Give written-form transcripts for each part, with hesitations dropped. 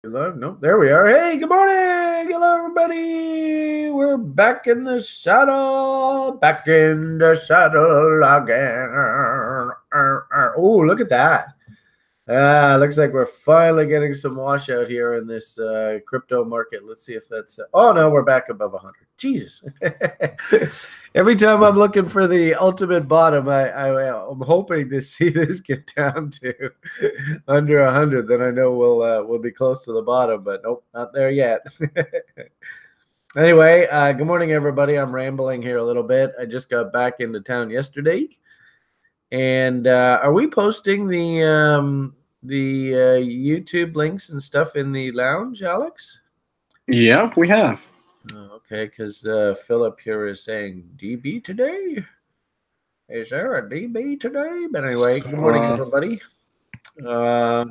Live? Nope. There we are. Hey, good morning. Hello, everybody. We're back in the saddle. Back in the saddle again. Oh, look at that. Looks like we're finally getting some washout here in this crypto market. Let's see if that's. Oh no, we're back above 100. Jesus! Every time I'm looking for the ultimate bottom, I'm hoping to see this get down to under 100. Then I know we'll be close to the bottom, but nope, not there yet. Anyway, good morning, everybody. I'm rambling here a little bit. I just got back into town yesterday. And are we posting the YouTube links and stuff in the lounge, Alex? Yeah, we have. Okay, because Philip here is saying DB today. Is there a DB today? But anyway, good morning, everybody. Yeah,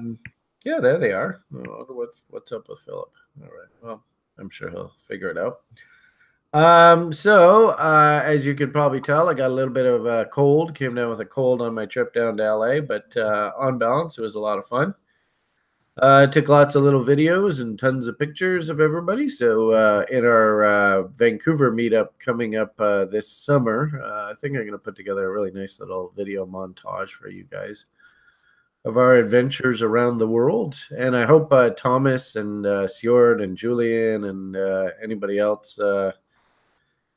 there they are. I wonder what's up with Philip. All right, well, I'm sure he'll figure it out. As you could probably tell, I got a little bit of a cold, came down with a cold on my trip down to LA, but on balance, it was a lot of fun. Took lots of little videos and tons of pictures of everybody. So in our Vancouver meetup coming up this summer, I think I'm going to put together a really nice little video montage for you guys of our adventures around the world. And I hope Thomas and Sjord and Julian and anybody else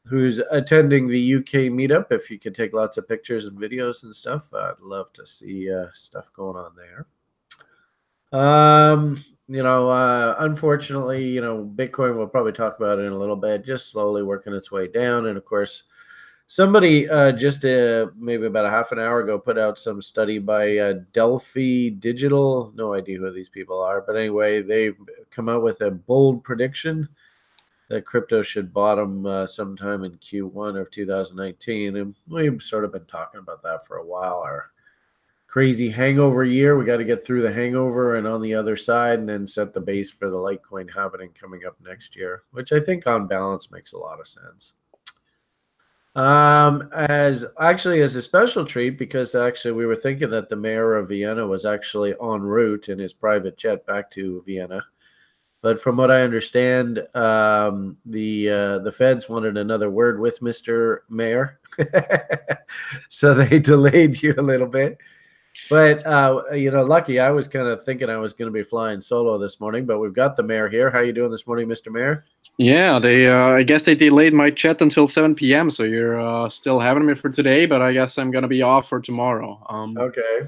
who's attending the UK meetup, if you could take lots of pictures and videos and stuff, I'd love to see stuff going on there. Unfortunately, Bitcoin, we'll probably talk about it in a little bit, just slowly working its way down. And of course, somebody just maybe about a half an hour ago put out some study by Delphi Digital. No idea who these people are, but anyway, they've come out with a bold prediction that crypto should bottom sometime in Q1 of 2019. And we've sort of been talking about that for a while. Our crazy hangover year, we got to get through the hangover and on the other side and then set the base for the Litecoin halving coming up next year, which I think on balance makes a lot of sense. As a special treat, because actually we were thinking that the mayor of Vienna was actually en route in his private jet back to Vienna. But from what I understand, the feds wanted another word with Mr. Mayor, so they delayed you a little bit. But lucky, I was kind of thinking I was going to be flying solo this morning, but we've got the mayor here. How are you doing this morning, Mr. Mayor? Yeah, I guess they delayed my chat until 7 p.m. So you're still having me for today, but I guess I'm gonna be off for tomorrow. Okay.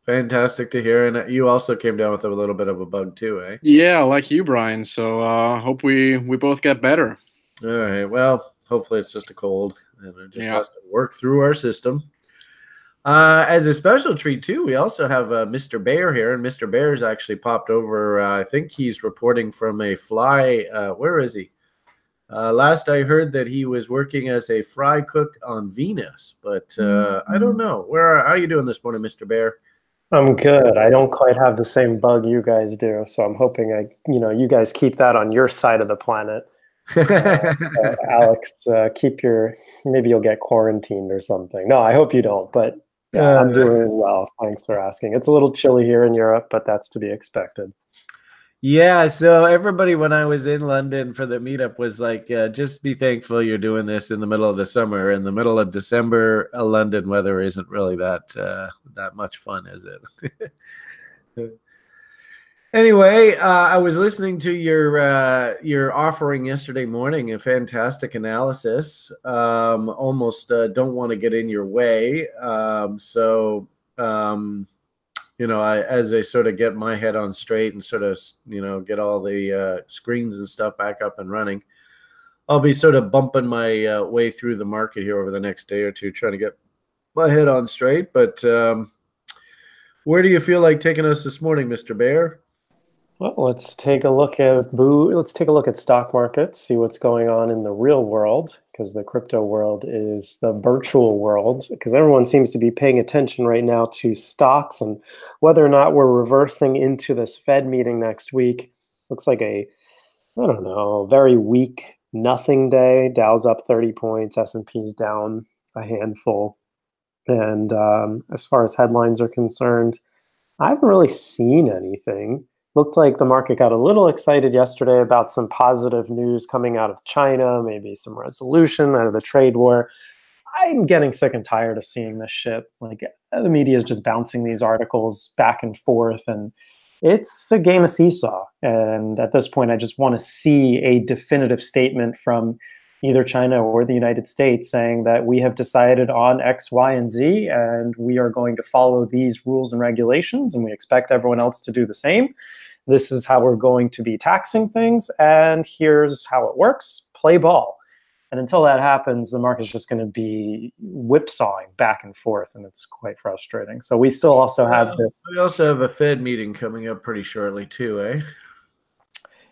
Fantastic to hear. And you also came down with a little bit of a bug too, eh? Yeah, like you, Brian. So hope we both get better. All right. Well, hopefully it's just a cold and it just has to work through our system. As a special treat too, we also have Mr. Bear here, and Mr. Bear's actually popped over. I think he's reporting from a fly. Where is he? Last I heard that he was working as a fry cook on Venus, but I don't know. How are you doing this morning, Mr. Bear? I'm good. I don't quite have the same bug you guys do, so I'm hoping you guys keep that on your side of the planet. Alex, maybe you'll get quarantined or something. No, I hope you don't, but yeah, I'm doing well. Thanks for asking. It's a little chilly here in Europe, but that's to be expected. Yeah, so everybody when I was in London for the meetup was like, just be thankful you're doing this in the middle of the summer. In the middle of December, London weather isn't really that much fun, is it? Anyway, I was listening to your offering yesterday morning, a fantastic analysis. Almost don't want to get in your way. As I sort of get my head on straight and sort of, get all the screens and stuff back up and running, I'll be sort of bumping my way through the market here over the next day or two, trying to get my head on straight. But where do you feel like taking us this morning, Mr. Bear? Well, let's take a look at stock markets, see what's going on in the real world, because the crypto world is the virtual world, because everyone seems to be paying attention right now to stocks and whether or not we're reversing into this Fed meeting next week. Looks like very weak nothing day. Dow's up 30 points, S&P's down a handful. And as far as headlines are concerned, I haven't really seen anything. looked like the market got a little excited yesterday about some positive news coming out of China, maybe some resolution out of the trade war. I'm getting sick and tired of seeing this shit. Like, the media is just bouncing these articles back and forth, and it's a game of seesaw. And at this point, I just want to see a definitive statement from either China or the United States saying that we have decided on X, Y, and Z, and we are going to follow these rules and regulations, and we expect everyone else to do the same. This is how we're going to be taxing things, and here's how it works. Play ball. And until that happens, the market's just going to be whipsawing back and forth, and it's quite frustrating. So we still also have this. We also have a Fed meeting coming up pretty shortly too, eh?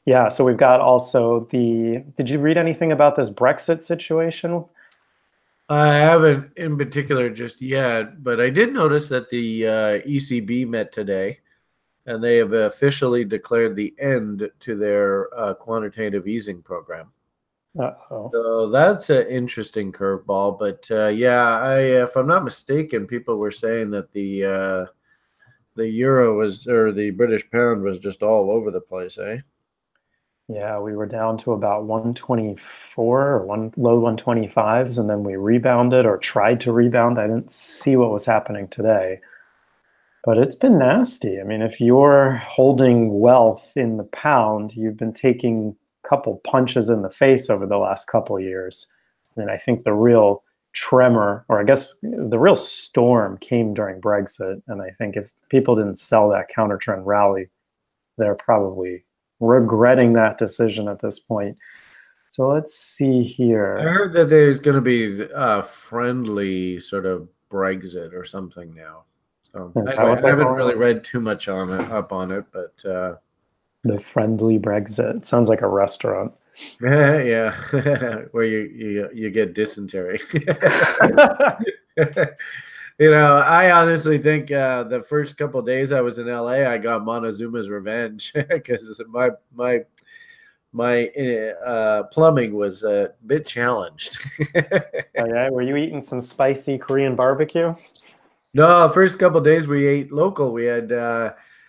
Yeah, so we've got also the. Did you read anything about this Brexit situation? I haven't in particular just yet, but I did notice that the ECB met today, and they have officially declared the end to their quantitative easing program. Uh-oh. So that's an interesting curveball. But yeah, if I'm not mistaken, people were saying that the euro was, or the British pound was just all over the place, eh? Yeah, we were down to about 124 or low 125s, and then we rebounded or tried to rebound. I didn't see what was happening today, but it's been nasty. I mean, if you're holding wealth in the pound, you've been taking couple punches in the face over the last couple of years. And I think the real tremor, or I guess the real storm, came during Brexit. And I think if people didn't sell that counter trend rally, they're probably regretting that decision at this point. So let's see here. I heard that there's going to be a friendly sort of Brexit or something now. So I haven't really read too much up on it, but the friendly Brexit sounds like a restaurant. Yeah, where you get dysentery. You know, I honestly think the first couple of days I was in LA, I got Montezuma's revenge because my plumbing was a bit challenged. Oh, yeah? Were you eating some spicy Korean barbecue? No, first couple of days we ate local. We had,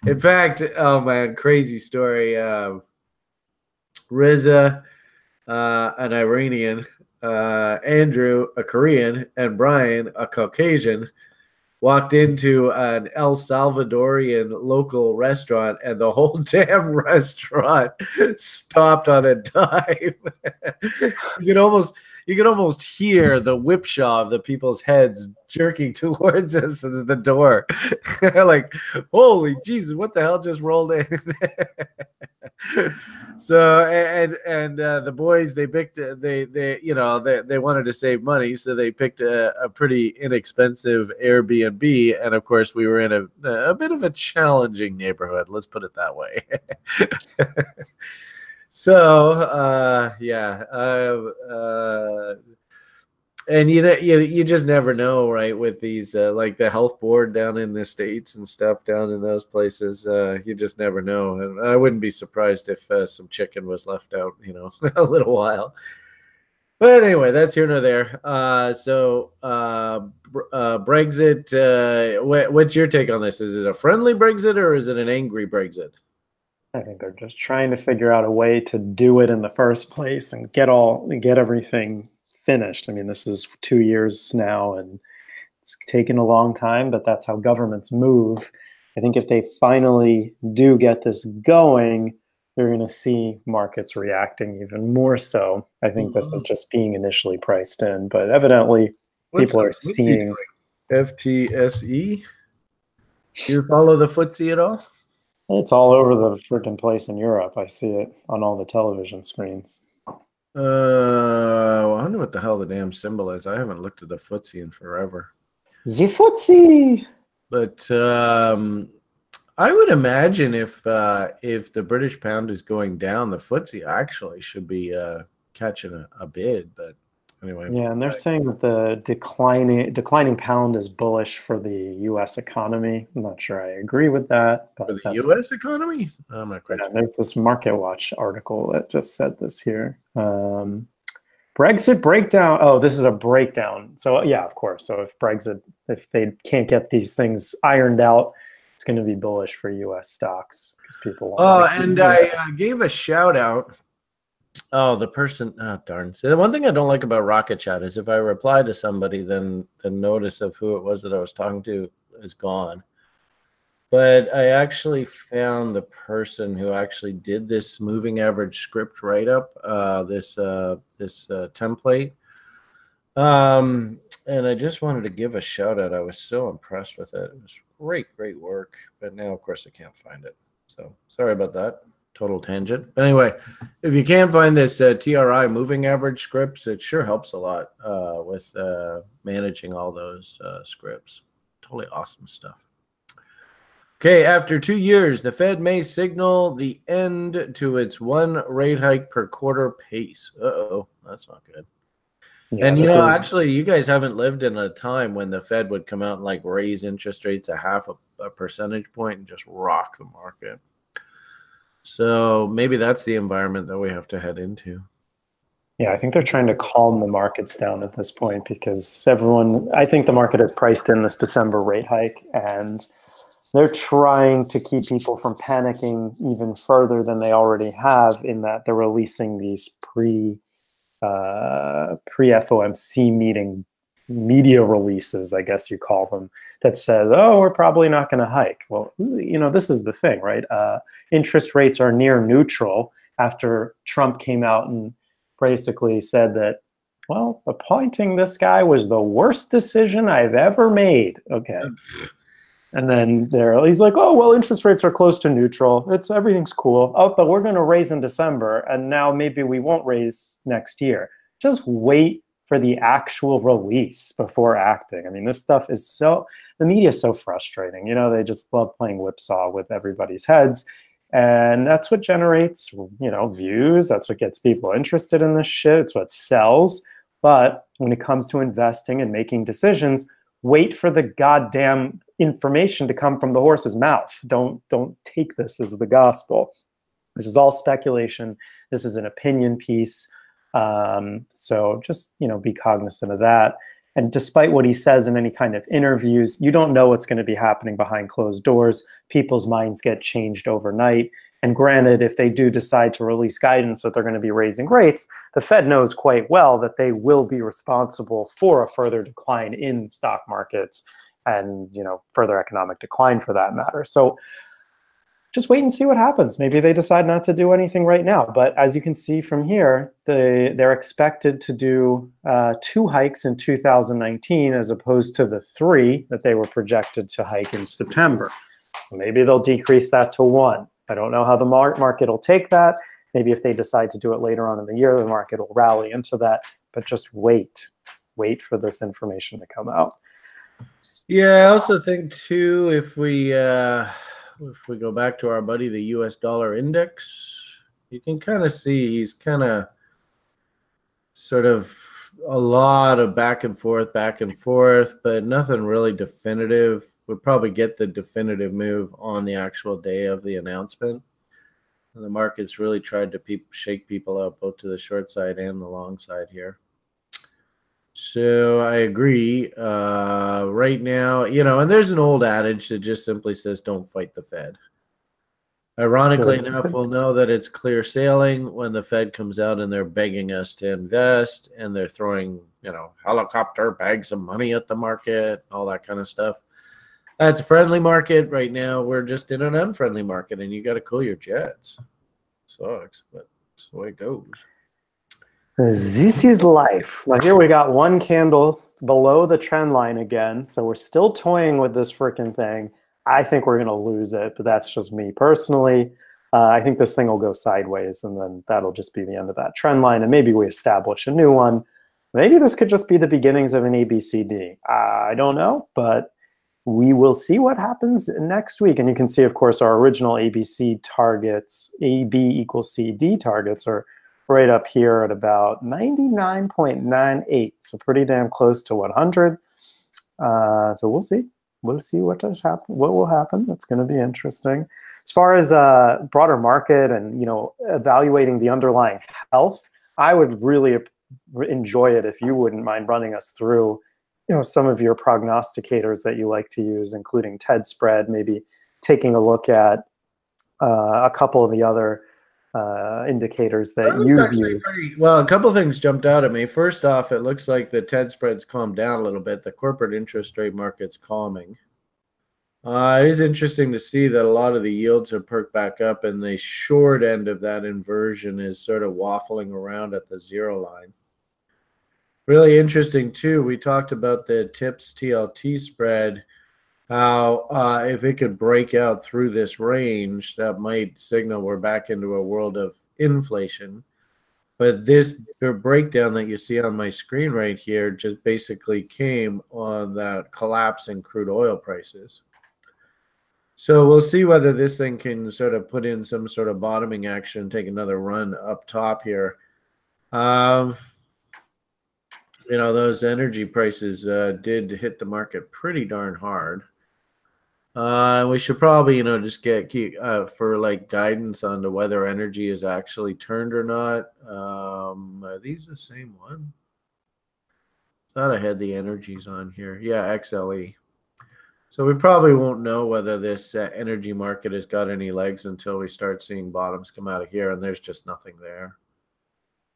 in fact, oh man, crazy story. Riza, an Iranian, Andrew, a Korean, and Brian, a Caucasian, walked into an El Salvadorian local restaurant, and the whole damn restaurant stopped on a dime. You could almost hear the whipsaw of the people's heads jerking towards us as the door. Like, holy Jesus, what the hell just rolled in? So and the boys, they picked they wanted to save money, so they picked a pretty inexpensive Airbnb, and of course we were in a bit of a challenging neighborhood, let's put it that way. So yeah, and you just never know, right? With these like the health board down in the States and stuff down in those places, you just never know. And I wouldn't be surprised if some chicken was left out, a little while. But anyway, that's here nor there. So Brexit. What's your take on this? Is it a friendly Brexit or is it an angry Brexit? I think they're just trying to figure out a way to do it in the first place and get everything finished. I mean, this is 2 years now, and it's taken a long time, but that's how governments move. I think if they finally do get this going, you're going to see markets reacting even more so. I think this is just being initially priced in, but evidently people are seeing FTSE. Do you follow the FTSE at all? It's all over the freaking place in Europe. I see it on all the television screens. I wonder what the hell the damn symbol is. I haven't looked at the FTSE in forever. The FTSE! But I would imagine if the British pound is going down, the FTSE actually should be catching a bid. But anyway. Yeah, and they're saying that the declining pound is bullish for the U.S. economy. I'm not sure I agree with that. But for the U.S. economy? I'm not quite sure. There's this Market Watch article that just said this here. Brexit breakdown. Oh, this is a breakdown. So yeah, of course. So if they can't get these things ironed out, it's going to be bullish for U.S. stocks because people want. Oh, and I gave a shout out. Oh, the person. Oh, darn. See, the one thing I don't like about Rocket Chat is if I reply to somebody, then the notice of who it was that I was talking to is gone. But I actually found the person who actually did this moving average script write-up, this template. And I just wanted to give a shout out. I was so impressed with it. It was great work. But now, of course, I can't find it. So sorry about that. Total tangent. But anyway, if you can find this TRI moving average scripts, it sure helps a lot with managing all those scripts. Totally awesome stuff. Okay, after 2 years, the Fed may signal the end to its one rate hike per quarter pace. Uh-oh, that's not good. Yeah, and, actually, you guys haven't lived in a time when the Fed would come out and, like, raise interest rates a half a percentage point and just rock the market. So maybe that's the environment that we have to head into. Yeah, I think they're trying to calm the markets down at this point because I think the market has priced in this December rate hike, and they're trying to keep people from panicking even further than they already have in that they're releasing these pre-FOMC meeting media releases, I guess you call them, that says, oh, we're probably not going to hike. Well, this is the thing, right? Interest rates are near neutral after Trump came out and basically said that, well, appointing this guy was the worst decision I've ever made. Okay. And then he's like, oh, well, interest rates are close to neutral. Everything's cool. Oh, but we're going to raise in December, and now maybe we won't raise next year. Just wait for the actual release before acting. I mean, this stuff is the media is so frustrating. They just love playing whipsaw with everybody's heads. And that's what generates, views. That's what gets people interested in this shit. It's what sells. But when it comes to investing and making decisions, wait for the goddamn information to come from the horse's mouth. Don't take this as the gospel. This is all speculation. This is an opinion piece. So just, be cognizant of that. And despite what he says in any kind of interviews, you don't know what's going to be happening behind closed doors. People's minds get changed overnight. And granted, if they do decide to release guidance that they're going to be raising rates, the Fed knows quite well that they will be responsible for a further decline in stock markets and, further economic decline for that matter. So just wait and see what happens. Maybe they decide not to do anything right now. But as you can see from here, they're expected to do 2 hikes in 2019 as opposed to the 3 that they were projected to hike in September. So maybe they'll decrease that to 1. I don't know how the market will take that. Maybe if they decide to do it later on in the year, the market will rally into that. But just wait for this information to come out. Yeah, I also think too, if we go back to our buddy, the U.S. dollar index, you can kind of see he's kind of sort of a lot of back and forth, but nothing really definitive. We'll probably get the definitive move on the actual day of the announcement. And the market's really tried to shake people out both to the short side and the long side here. So I agree. Right now, and there's an old adage that just simply says, don't fight the Fed. Ironically enough, we'll know that it's clear sailing when the Fed comes out and they're begging us to invest and they're throwing, helicopter bags of money at the market, all that kind of stuff. That's a friendly market. Right now, we're just in an unfriendly market, and you got to cool your jets. Sucks, but that's the way it goes. This is life. Now here we got one candle below the trend line again, so we're still toying with this freaking thing. I think we're going to lose it, but that's just me personally. I think this thing will go sideways, and then that'll just be the end of that trend line, and maybe we establish a new one. Maybe this could just be the beginnings of an ABCD. I don't know, but we will see what happens next week. And you can see, of course, our original ABC targets, AB equals CD targets, are right up here at about 99.98. So pretty damn close to 100. So we'll see. We'll see what will happen. That's going to be interesting. As far as broader market and evaluating the underlying health, I would really enjoy it if you wouldn't mind running us through some of your prognosticators that you like to use, including TED spread, maybe taking a look at a couple of the other indicators that you use. Well, a couple of things jumped out at me. First off, it looks like the TED spread's calmed down a little bit. The corporate interest rate market's calming. It is interesting to see that a lot of the yields have perked back up, and the short end of that inversion is sort of waffling around at the 0 line. Really interesting, too. We talked about the TIPS TLT spread, how if it could break out through this range, that might signal we're back into a world of inflation. But this breakdown that you see on my screen right here just basically came on that collapse in crude oil prices. So we'll see whether this thing can sort of put in some sort of bottoming action, take another run up top here. You know, those energy prices did hit the market pretty darn hard. We should probably, you know, just get for like guidance on to whether energy is actually turned or not. Are these the same one? Thought I had the energies on here. Yeah, XLE. So we probably won't know whether this energy market has got any legs until we start seeing bottoms come out of here, and there's just nothing there.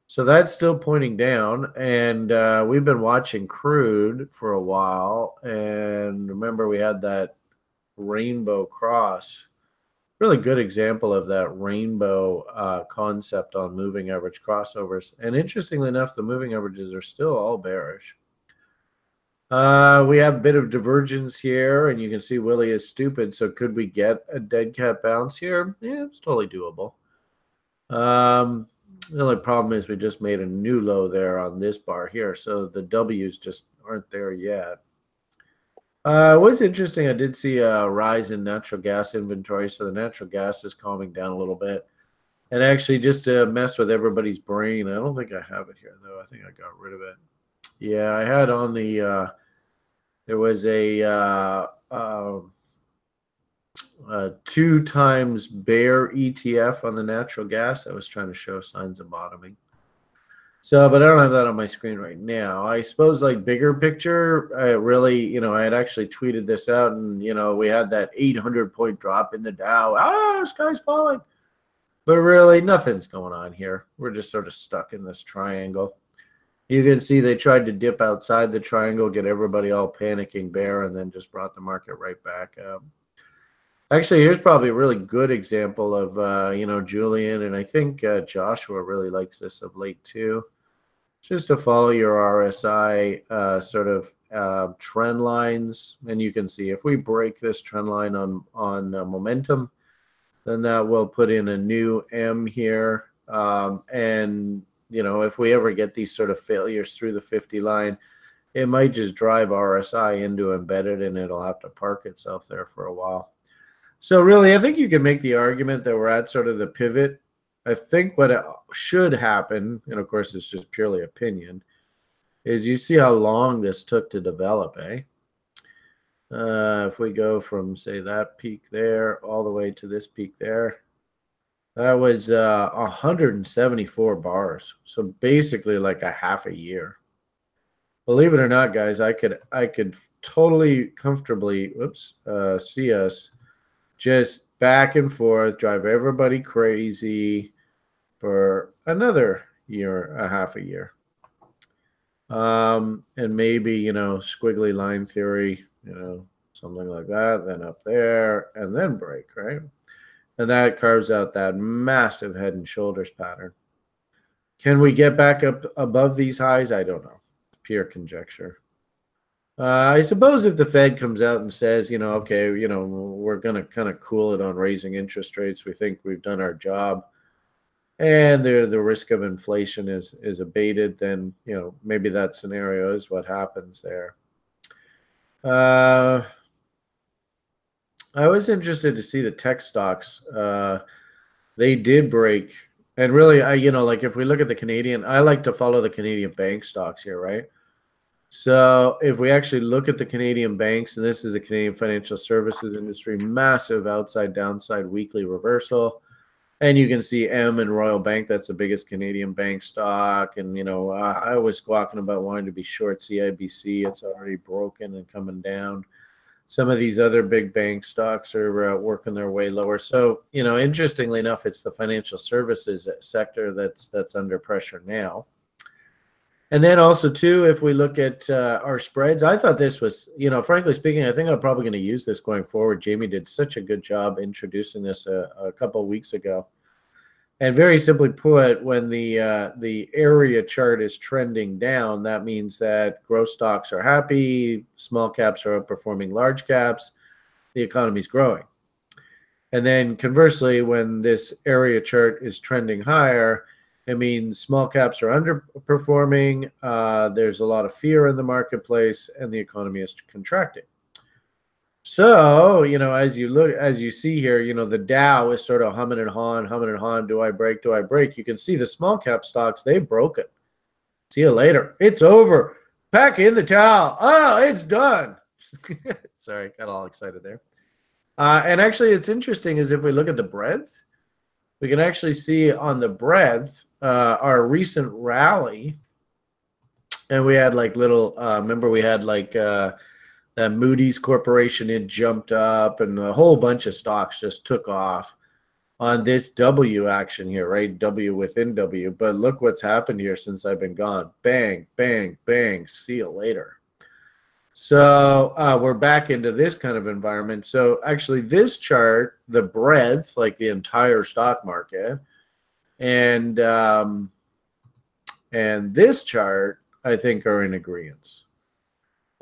So that's still pointing down, and we've been watching crude for a while, and remember we had that rainbow cross. Really good example of that rainbow concept on moving average crossovers. And interestingly enough, the moving averages are still all bearish. We have a bit of divergence here, and you can see Willie is stupid. So could we get a dead cat bounce here? Yeah, it's totally doable. The only problem is we just made a new low there on this bar here. So the W's just aren't there yet. It was interesting. I did see a rise in natural gas inventory. So the natural gas is calming down a little bit. And actually, just to mess with everybody's brain, I don't think I have it here, though. I think I got rid of it. Yeah, I had on the there was a 2 times bear ETF on the natural gas. I was trying to show signs of bottoming. So, but I don't have that on my screen right now. I suppose like bigger picture, I really, you know, I had actually tweeted this out, and, you know, we had that 800-point drop in the Dow. Ah, sky's falling. But really, nothing's going on here. We're just sort of stuck in this triangle. You can see they tried to dip outside the triangle, get everybody all panicking bear, and then just brought the market right back up. Actually, here's probably a really good example of, you know, Julian, and I think Joshua really likes this of late too. Just to follow your RSI sort of trend lines, and you can see if we break this trend line on momentum, then that will put in a new M here. And, you know, if we ever get these sort of failures through the 50 line, it might just drive RSI into embedded, and it'll have to park itself there for a while. So really, I think you can make the argument that we're at sort of the pivot. I think what should happen, and of course it's just purely opinion, is you see how long this took to develop, eh? If we go from, say, that peak there all the way to this peak there, that was 174 bars. So basically like a half a year. Believe it or not, guys, I could totally comfortably, see us just back and forth, drive everybody crazy for another year, a half a year. And maybe, you know, squiggly line theory, you know, something like that, then up there, and then break, right? And that carves out that massive head and shoulders pattern. Can we get back up above these highs? I don't know. Pure conjecture. I suppose if the Fed comes out and says, you know, okay, you know, we're going to kind of cool it on raising interest rates, we think we've done our job, and the risk of inflation is abated, then, you know, maybe that scenario is what happens there. I was interested to see the tech stocks. They did break. And really, you know, like if we look at the Canadian, I like to follow the Canadian bank stocks here, right? So if we actually look at the Canadian banks, and this is a Canadian financial services industry, massive outside downside weekly reversal. And you can see M and Royal Bank, that's the biggest Canadian bank stock. And, you know, I was squawking about wanting to be short CIBC. It's already broken and coming down. some of these other big bank stocks are working their way lower. So, you know, interestingly enough, it's the financial services sector that's under pressure now. And then also, too, if we look at our spreads, I thought this was, you know, frankly speaking, I think I'm probably going to use this going forward. Jamie did such a good job introducing this a couple of weeks ago. And very simply put, when the area chart is trending down, that means that growth stocks are happy, small caps are outperforming large caps, the economy's growing. And then conversely, when this area chart is trending higher, it means small caps are underperforming, there's a lot of fear in the marketplace, and the economy is contracting. So, you know, as you see here, you know, the Dow is sort of humming and hawing. Do I break? Do I break? You can see the small cap stocks, they've broken. See you later. It's over. Pack in the towel. Oh, it's done. Sorry, got all excited there. And actually, it's interesting is if we look at the breadth, we can actually see on the breadth our recent rally. And we had like little, remember we had like that Moody's Corporation, it jumped up, and a whole bunch of stocks just took off on this W action here, right? W within W. But look what's happened here since I've been gone. Bang, bang, bang. See you later. So we're back into this kind of environment. So actually this chart, the breadth, like the entire stock market, and this chart, I think, are in agreement.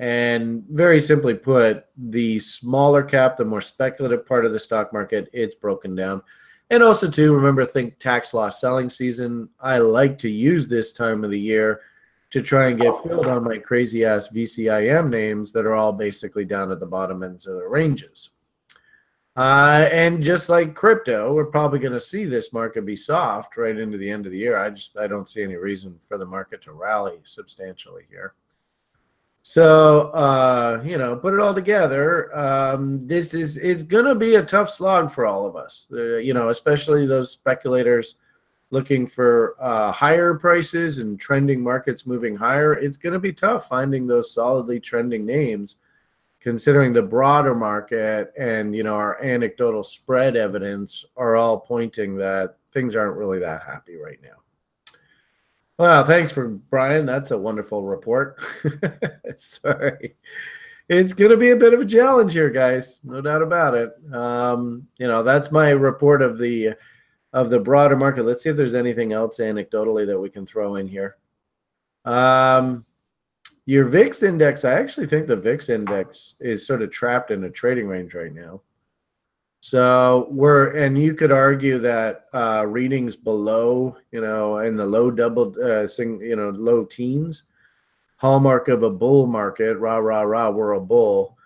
And very simply put, the smaller cap, the more speculative part of the stock market, it's broken down. And also, too, remember, think tax loss selling season. I like to use this time of the year to try and get filled on my crazy-ass VCIM names that are all basically down at the bottom ends of the ranges. And just like crypto, we're probably going to see this market be soft right into the end of the year. I don't see any reason for the market to rally substantially here. So, you know, put it all together. It's going to be a tough slog for all of us, you know, especially those speculators looking for higher prices and trending markets moving higher. It's going to be tough finding those solidly trending names, considering the broader market and, you know, our anecdotal spread evidence are all pointing that things aren't really that happy right now. Well, thanks for Brian. That's a wonderful report. Sorry. It's going to be a bit of a challenge here, guys. No doubt about it. You know, that's my report of the broader market. Let's see if there's anything else anecdotally that we can throw in here. Your VIX index, I actually think the VIX index is sort of trapped in a trading range right now. So and you could argue that readings below, you know, in the low low teens, hallmark of a bull market, rah, rah, rah, we're a bull.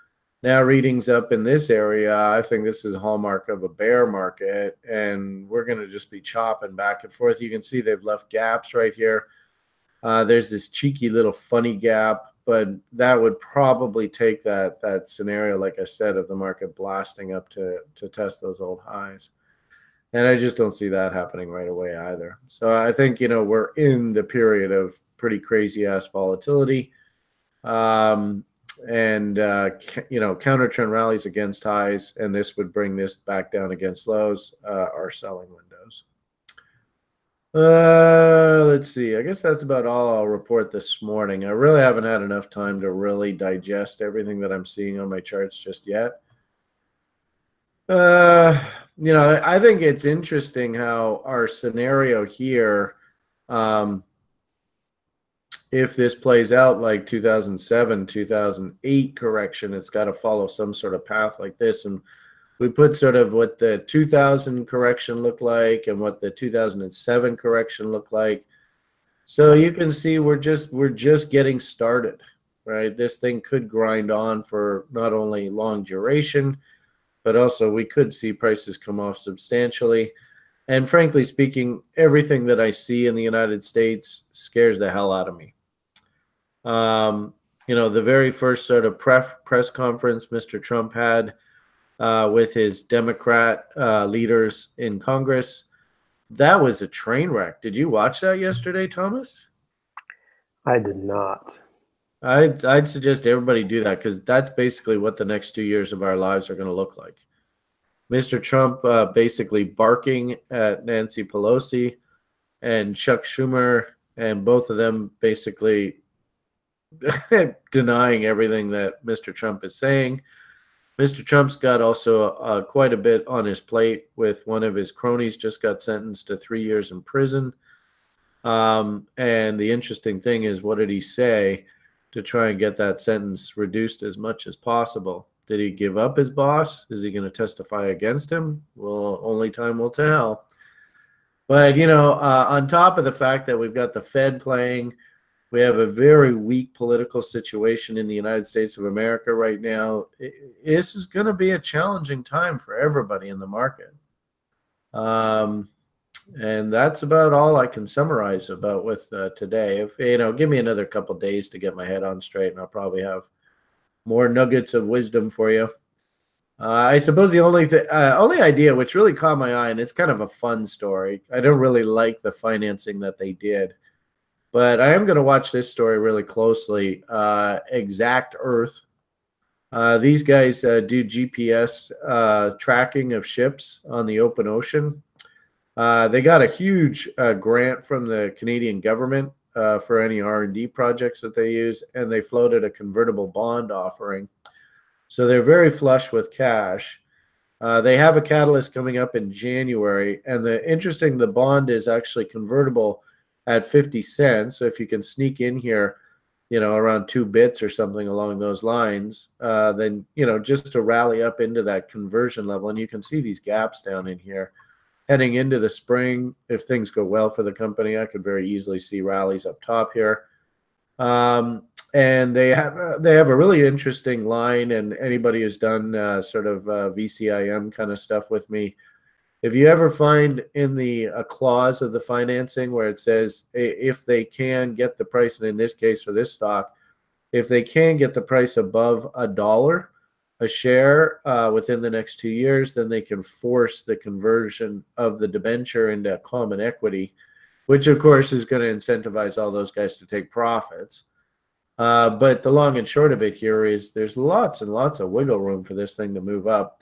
Now readings up in this area, I think this is a hallmark of a bear market, and we're going to just be chopping back and forth. You can see they've left gaps right here. There's this cheeky little funny gap, but that would probably take that scenario, like I said, of the market blasting up to test those old highs. And I just don't see that happening right away either. So I think, you know, we're in the period of pretty crazy-ass volatility. And, you know, counter-trend rallies against highs, and this would bring this back down against lows, are selling windows. Let's see. I guess that's about all I'll report this morning. I really haven't had enough time to really digest everything that I'm seeing on my charts just yet. You know, I think it's interesting how our scenario here, if this plays out like 2007, 2008 correction, it's got to follow some sort of path like this. And we put sort of what the 2000 correction looked like and what the 2007 correction looked like. So you can see we're just getting started, right? This thing could grind on for not only long duration, but also we could see prices come off substantially. And frankly speaking, everything that I see in the United States scares the hell out of me. You know, the very first sort of press conference Mr. Trump had with his Democrat leaders in Congress, that was a train wreck. Did you watch that yesterday, Thomas? I did not. I'd suggest everybody do that because that's basically what the next 2 years of our lives are going to look like. Mr. Trump basically barking at Nancy Pelosi and Chuck Schumer, and both of them basically denying everything that Mr. Trump is saying. Mr. Trump's got also quite a bit on his plate with one of his cronies just got sentenced to 3 years in prison. And the interesting thing is, what did he say to try and get that sentence reduced as much as possible? Did he give up his boss? Is he going to testify against him? Well, only time will tell. But, on top of the fact that we've got the Fed playing, we have a very weak political situation in the United States of America right now. This is going to be a challenging time for everybody in the market. And that's about all I can summarize about with today. If give me another couple days to get my head on straight, and I'll probably have more nuggets of wisdom for you. I suppose the only idea which really caught my eye, and it's kind of a fun story. I don't really like the financing that they did, but I am going to watch this story really closely. Exact Earth. These guys do GPS tracking of ships on the open ocean. They got a huge grant from the Canadian government for any R&D projects that they use, and they floated a convertible bond offering. So they're very flush with cash. They have a catalyst coming up in January, and the bond is actually convertible at 50 cents. So if you can sneak in here, around 2 bits or something along those lines, then, just to rally up into that conversion level. And you can see these gaps down in here. Heading into the spring, if things go well for the company, I could very easily see rallies up top here. And they have a really interesting line, and anybody who's done sort of VCIM kind of stuff with me, if you ever find in a clause of the financing where it says if they can get the price, and in this case for this stock, if they can get the price above $1 a share within the next 2 years, then they can force the conversion of the debenture into common equity, which of course is going to incentivize all those guys to take profits. But the long and short of it here is there's lots and lots of wiggle room for this thing to move up.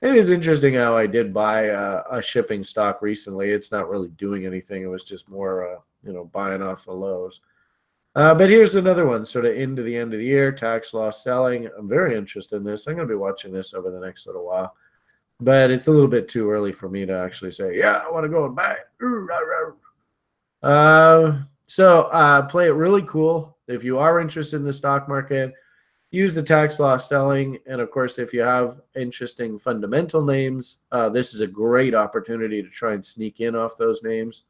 It is interesting how I did buy a shipping stock recently. It's not really doing anything. It was just more, buying off the lows. But here's another one, sort of into the end of the year, tax loss selling. I'm very interested in this. I'm going to be watching this over the next little while. But it's a little bit too early for me to actually say, yeah, I want to go and buy it. So play it really cool. If you are interested in the stock market, use the tax loss selling. And, of course, if you have interesting fundamental names, this is a great opportunity to try and sneak in off those names.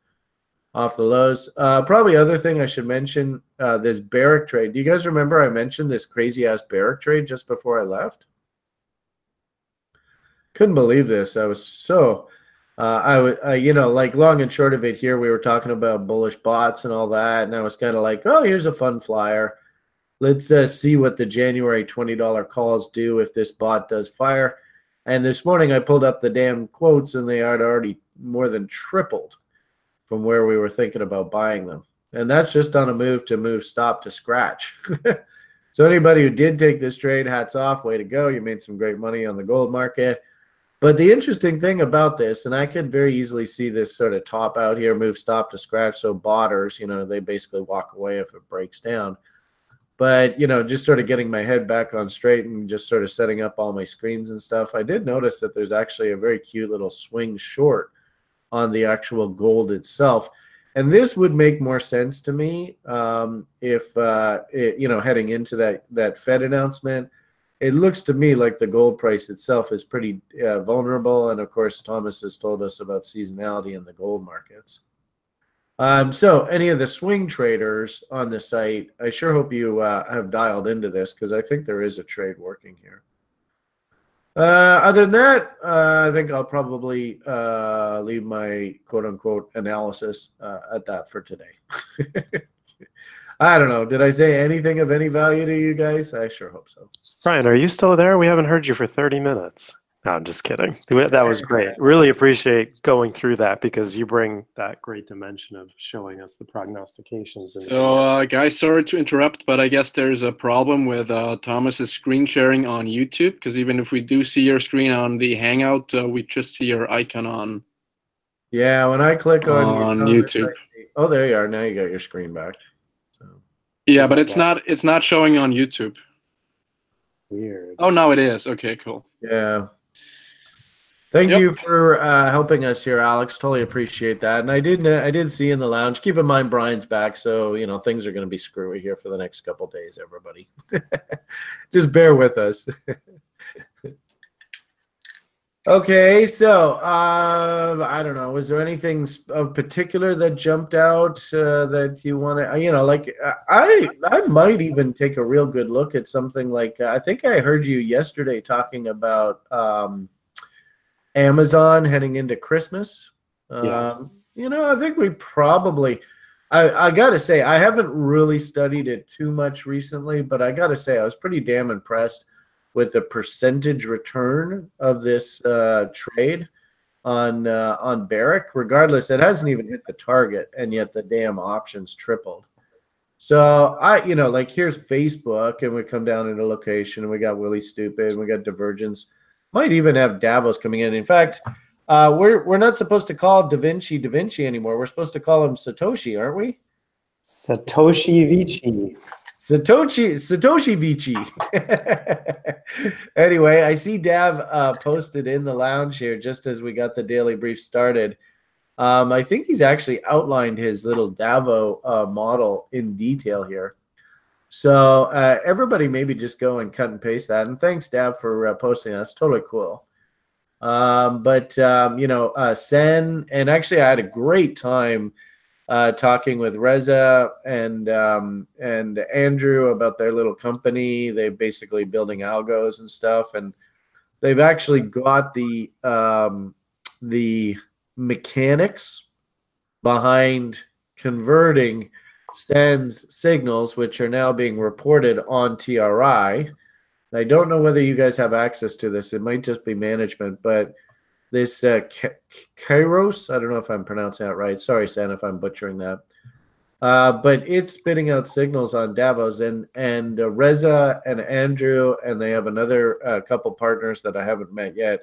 Off the lows. Probably other thing I should mention, this Barrick trade. Do you guys remember I mentioned this crazy-ass Barrick trade just before I left? Couldn't believe this. I was so, like long and short of it here, we were talking about bullish bots and all that, and I was kind of like, oh, here's a fun flyer. Let's see what the January $20 calls do if this bot does fire. And this morning I pulled up the damn quotes, and they had already more than tripled from where we were thinking about buying them. And that's just on a move stop to scratch. So anybody who did take this trade, hats off, way to go. You made some great money on the gold market. But the interesting thing about this, and I could very easily see this sort of top out here, move stop to scratch. So botters, they basically walk away if it breaks down. But, just sort of getting my head back on straight and just sort of setting up all my screens and stuff, I did notice that there's actually a very cute little swing short on the actual gold itself. And this would make more sense to me if, heading into that Fed announcement. It looks to me like the gold price itself is pretty vulnerable. And, of course, Thomas has told us about seasonality in the gold markets. So any of the swing traders on the site, I sure hope you have dialed into this because I think there is a trade working here. Other than that, I think I'll probably leave my quote-unquote analysis at that for today. I don't know. Did I say anything of any value to you guys? I sure hope so. Brian, are you still there? We haven't heard you for 30 minutes. No, I'm just kidding. That was great. Really appreciate going through that because you bring that great dimension of showing us the prognostications. So, guys, sorry to interrupt, but I guess there's a problem with Thomas's screen sharing on YouTube, because even if we do see your screen on the Hangout, we just see your icon on. Yeah, when I click on YouTube. Oh, there you are. Now you got your screen back. So. Yeah, but it's not showing on YouTube. Weird. Oh, now it is. Okay, cool. Yeah. Thank you for helping us here, Alex. Totally appreciate that. And I did see in the lounge. Keep in mind Brian's back, so things are going to be screwy here for the next couple days. Everybody, just bear with us. Okay, so I don't know. Was there anything of particular that jumped out that you want to? Like I might even take a real good look at something like I think I heard you yesterday talking about. Amazon heading into Christmas. Yes. I think we probably, I got to say, I haven't really studied it too much recently, but I got to say, I was pretty damn impressed with the percentage return of this trade on Barrick. Regardless, it hasn't even hit the target, and yet the damn options tripled. So like here's Facebook, and we come down into location, and we got Willie Stupid, and we got Divergence. Might even have Davos coming in. In fact, we're not supposed to call Da Vinci anymore. We're supposed to call him Satoshi, aren't we? Satoshi Vici. Satoshi Vici. Anyway, I see Dav posted in the lounge here just as we got the daily brief started. I think he's actually outlined his little Davo model in detail here. So everybody maybe just go and cut and paste that. And thanks, Dav, for posting that. It's totally cool. Sen, and actually I had a great time talking with Reza and Andrew about their little company. They're basically building algos and stuff. And they've actually got the mechanics behind converting Sen's signals, which are now being reported on TRI. I don't know whether you guys have access to this. It might just be management, but this Kairos, I don't know if I'm pronouncing that right. Sorry, Sen, if I'm butchering that. But it's spitting out signals on Davos, and Reza and Andrew, and they have another couple partners that I haven't met yet.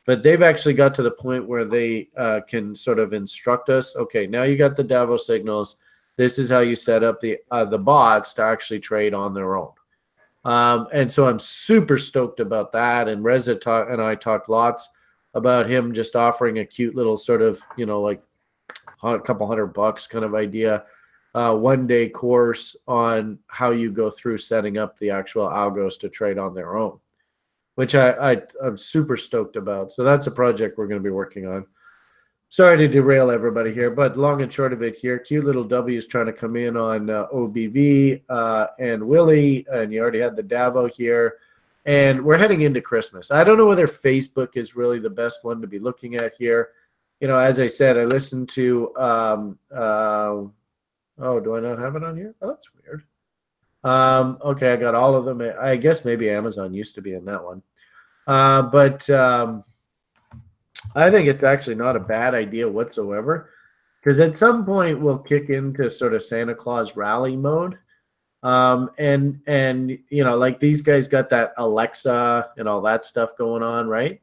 But they've actually got to the point where they can sort of instruct us. Okay, now you got the Davos signals. This is how you set up the bots to actually trade on their own. And so I'm super stoked about that. And Reza and I talked lots about him just offering a cute little sort of, like a couple $100 kind of idea, one-day course on how you go through setting up the actual algos to trade on their own, which I'm super stoked about. So that's a project we're going to be working on. Sorry to derail everybody here, but long and short of it here, cute little W is trying to come in on OBV and Willie, and you already had the Davo here, and we're heading into Christmas. I don't know whether Facebook is really the best one to be looking at here. As I said, I listened to, oh, do I not have it on here? Oh, that's weird. Okay, I got all of them. I guess maybe Amazon used to be in that one. I think it's actually not a bad idea whatsoever, because at some point we'll kick into sort of Santa Claus rally mode. And like these guys got that Alexa and all that stuff going on, right?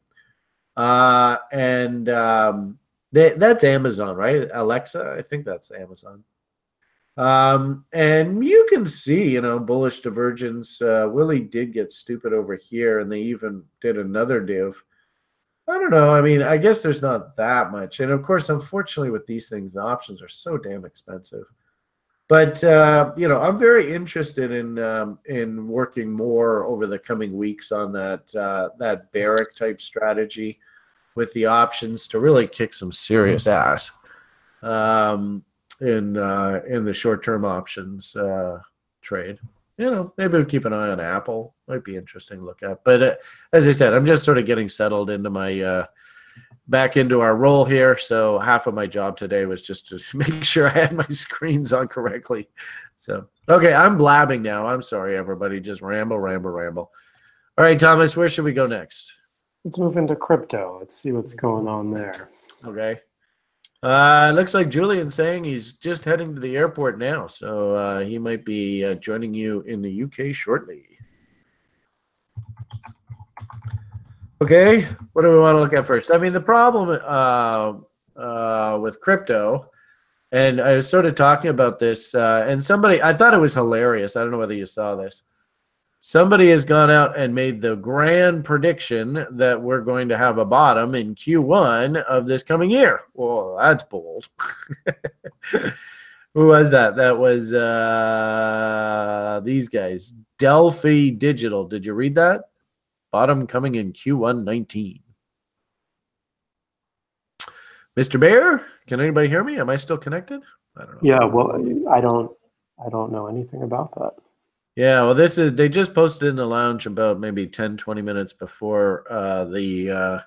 That's Amazon, right? Alexa, I think that's Amazon. And you can see, bullish divergence. Willie did get stupid over here, and they even did another div. I don't know. I mean, I guess there's not that much. And of course, unfortunately, with these things, the options are so damn expensive. But I'm very interested in working more over the coming weeks on that Barrick type strategy with the options to really kick some serious ass in the short-term options trade. Maybe we'll keep an eye on Apple. Might be interesting to look at. But as I said, I'm just sort of getting settled into my back into our role here. So half of my job today was just to make sure I had my screens on correctly. So, okay, I'm blabbing now. I'm sorry, everybody. Just ramble. All right, Thomas, where should we go next? Let's move into crypto. Let's see what's going on there. Okay. Looks like Julian's saying he's just heading to the airport now, so he might be joining you in the UK shortly. Okay, what do we want to look at first? I mean, the problem with crypto, and I was sort of talking about this, and somebody, I thought it was hilarious. I don't know whether you saw this. Somebody has gone out and made the grand prediction that we're going to have a bottom in Q1 of this coming year. Well, that's bold. Who was that? That was these guys. Delphi Digital. Did you read that? Bottom coming in Q1 19. Mr. Bear, can anybody hear me? Am I still connected? I don't know. Yeah, well, I don't know anything about that. Yeah, well, they just posted in the lounge about maybe 10, 20 minutes before the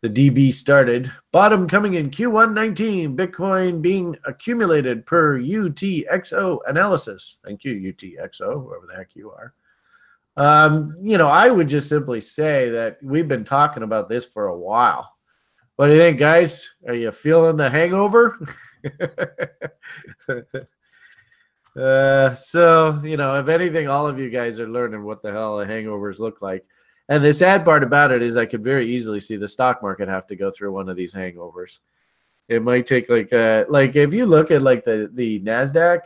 DB started. Bottom coming in Q1 19, Bitcoin being accumulated per UTXO analysis. Thank you, UTXO, whoever the heck you are. You know, I would just simply say that we've been talking about this for a while. What do you think, guys? Are you feeling the hangover? So, you know, if anything, all of you guys are learning what the hell hangovers look like. And the sad part about it is I could very easily see the stock market have to go through one of these hangovers. It might take like if you look at like the NASDAQ,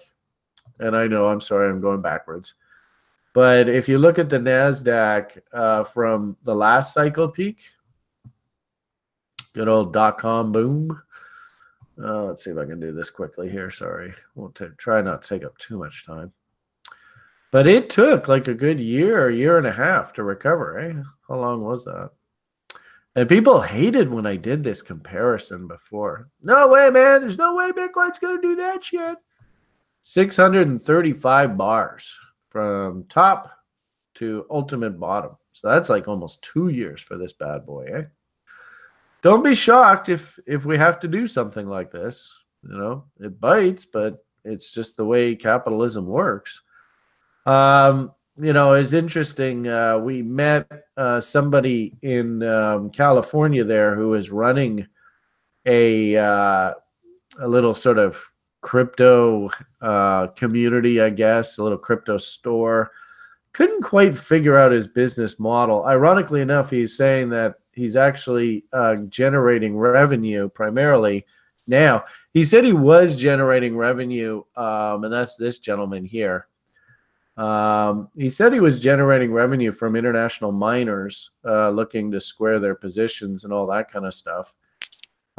and I know, I'm sorry, I'm going backwards. But if you look at the NASDAQ from the last cycle peak, good old .com boom. Let's see if I can do this quickly here. Sorry. We'll try not to take up too much time. But it took like a good year and a half to recover. Eh? How long was that? And people hated when I did this comparison before. No way, man. There's no way Bitcoin's going to do that shit. 635 bars from top to ultimate bottom. So that's like almost 2 years for this bad boy, eh? Don't be shocked if we have to do something like this. You know, it bites, but it's just the way capitalism works. You know, it's interesting. We met somebody in California there who is running a little sort of crypto community, I guess, a little crypto store. Couldn't quite figure out his business model. Ironically enough, he's saying that he's actually generating revenue primarily now. He said he was generating revenue, and that's this gentleman here. He said he was generating revenue from international miners looking to square their positions and all that kind of stuff.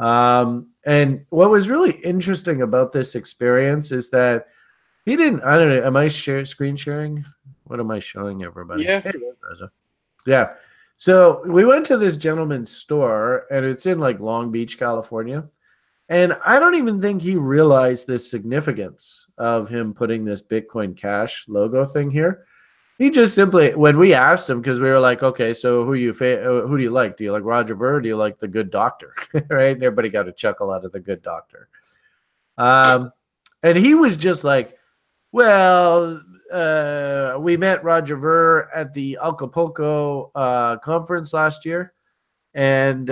And what was really interesting about this experience is that he didn't, I don't know, am I screen sharing? What am I showing everybody? Yeah. Yeah. So we went to this gentleman's store, and it's in like Long Beach, California. And I don't even think he realized the significance of him putting this Bitcoin Cash logo thing here. He just simply, when we asked him, because we were like, okay, so who do you like? Do you like Roger Ver? Or do you like the Good Doctor? Right? And everybody got a chuckle out of the Good Doctor. And he was just like, well, we met Roger Ver at the Acapulco conference last year, and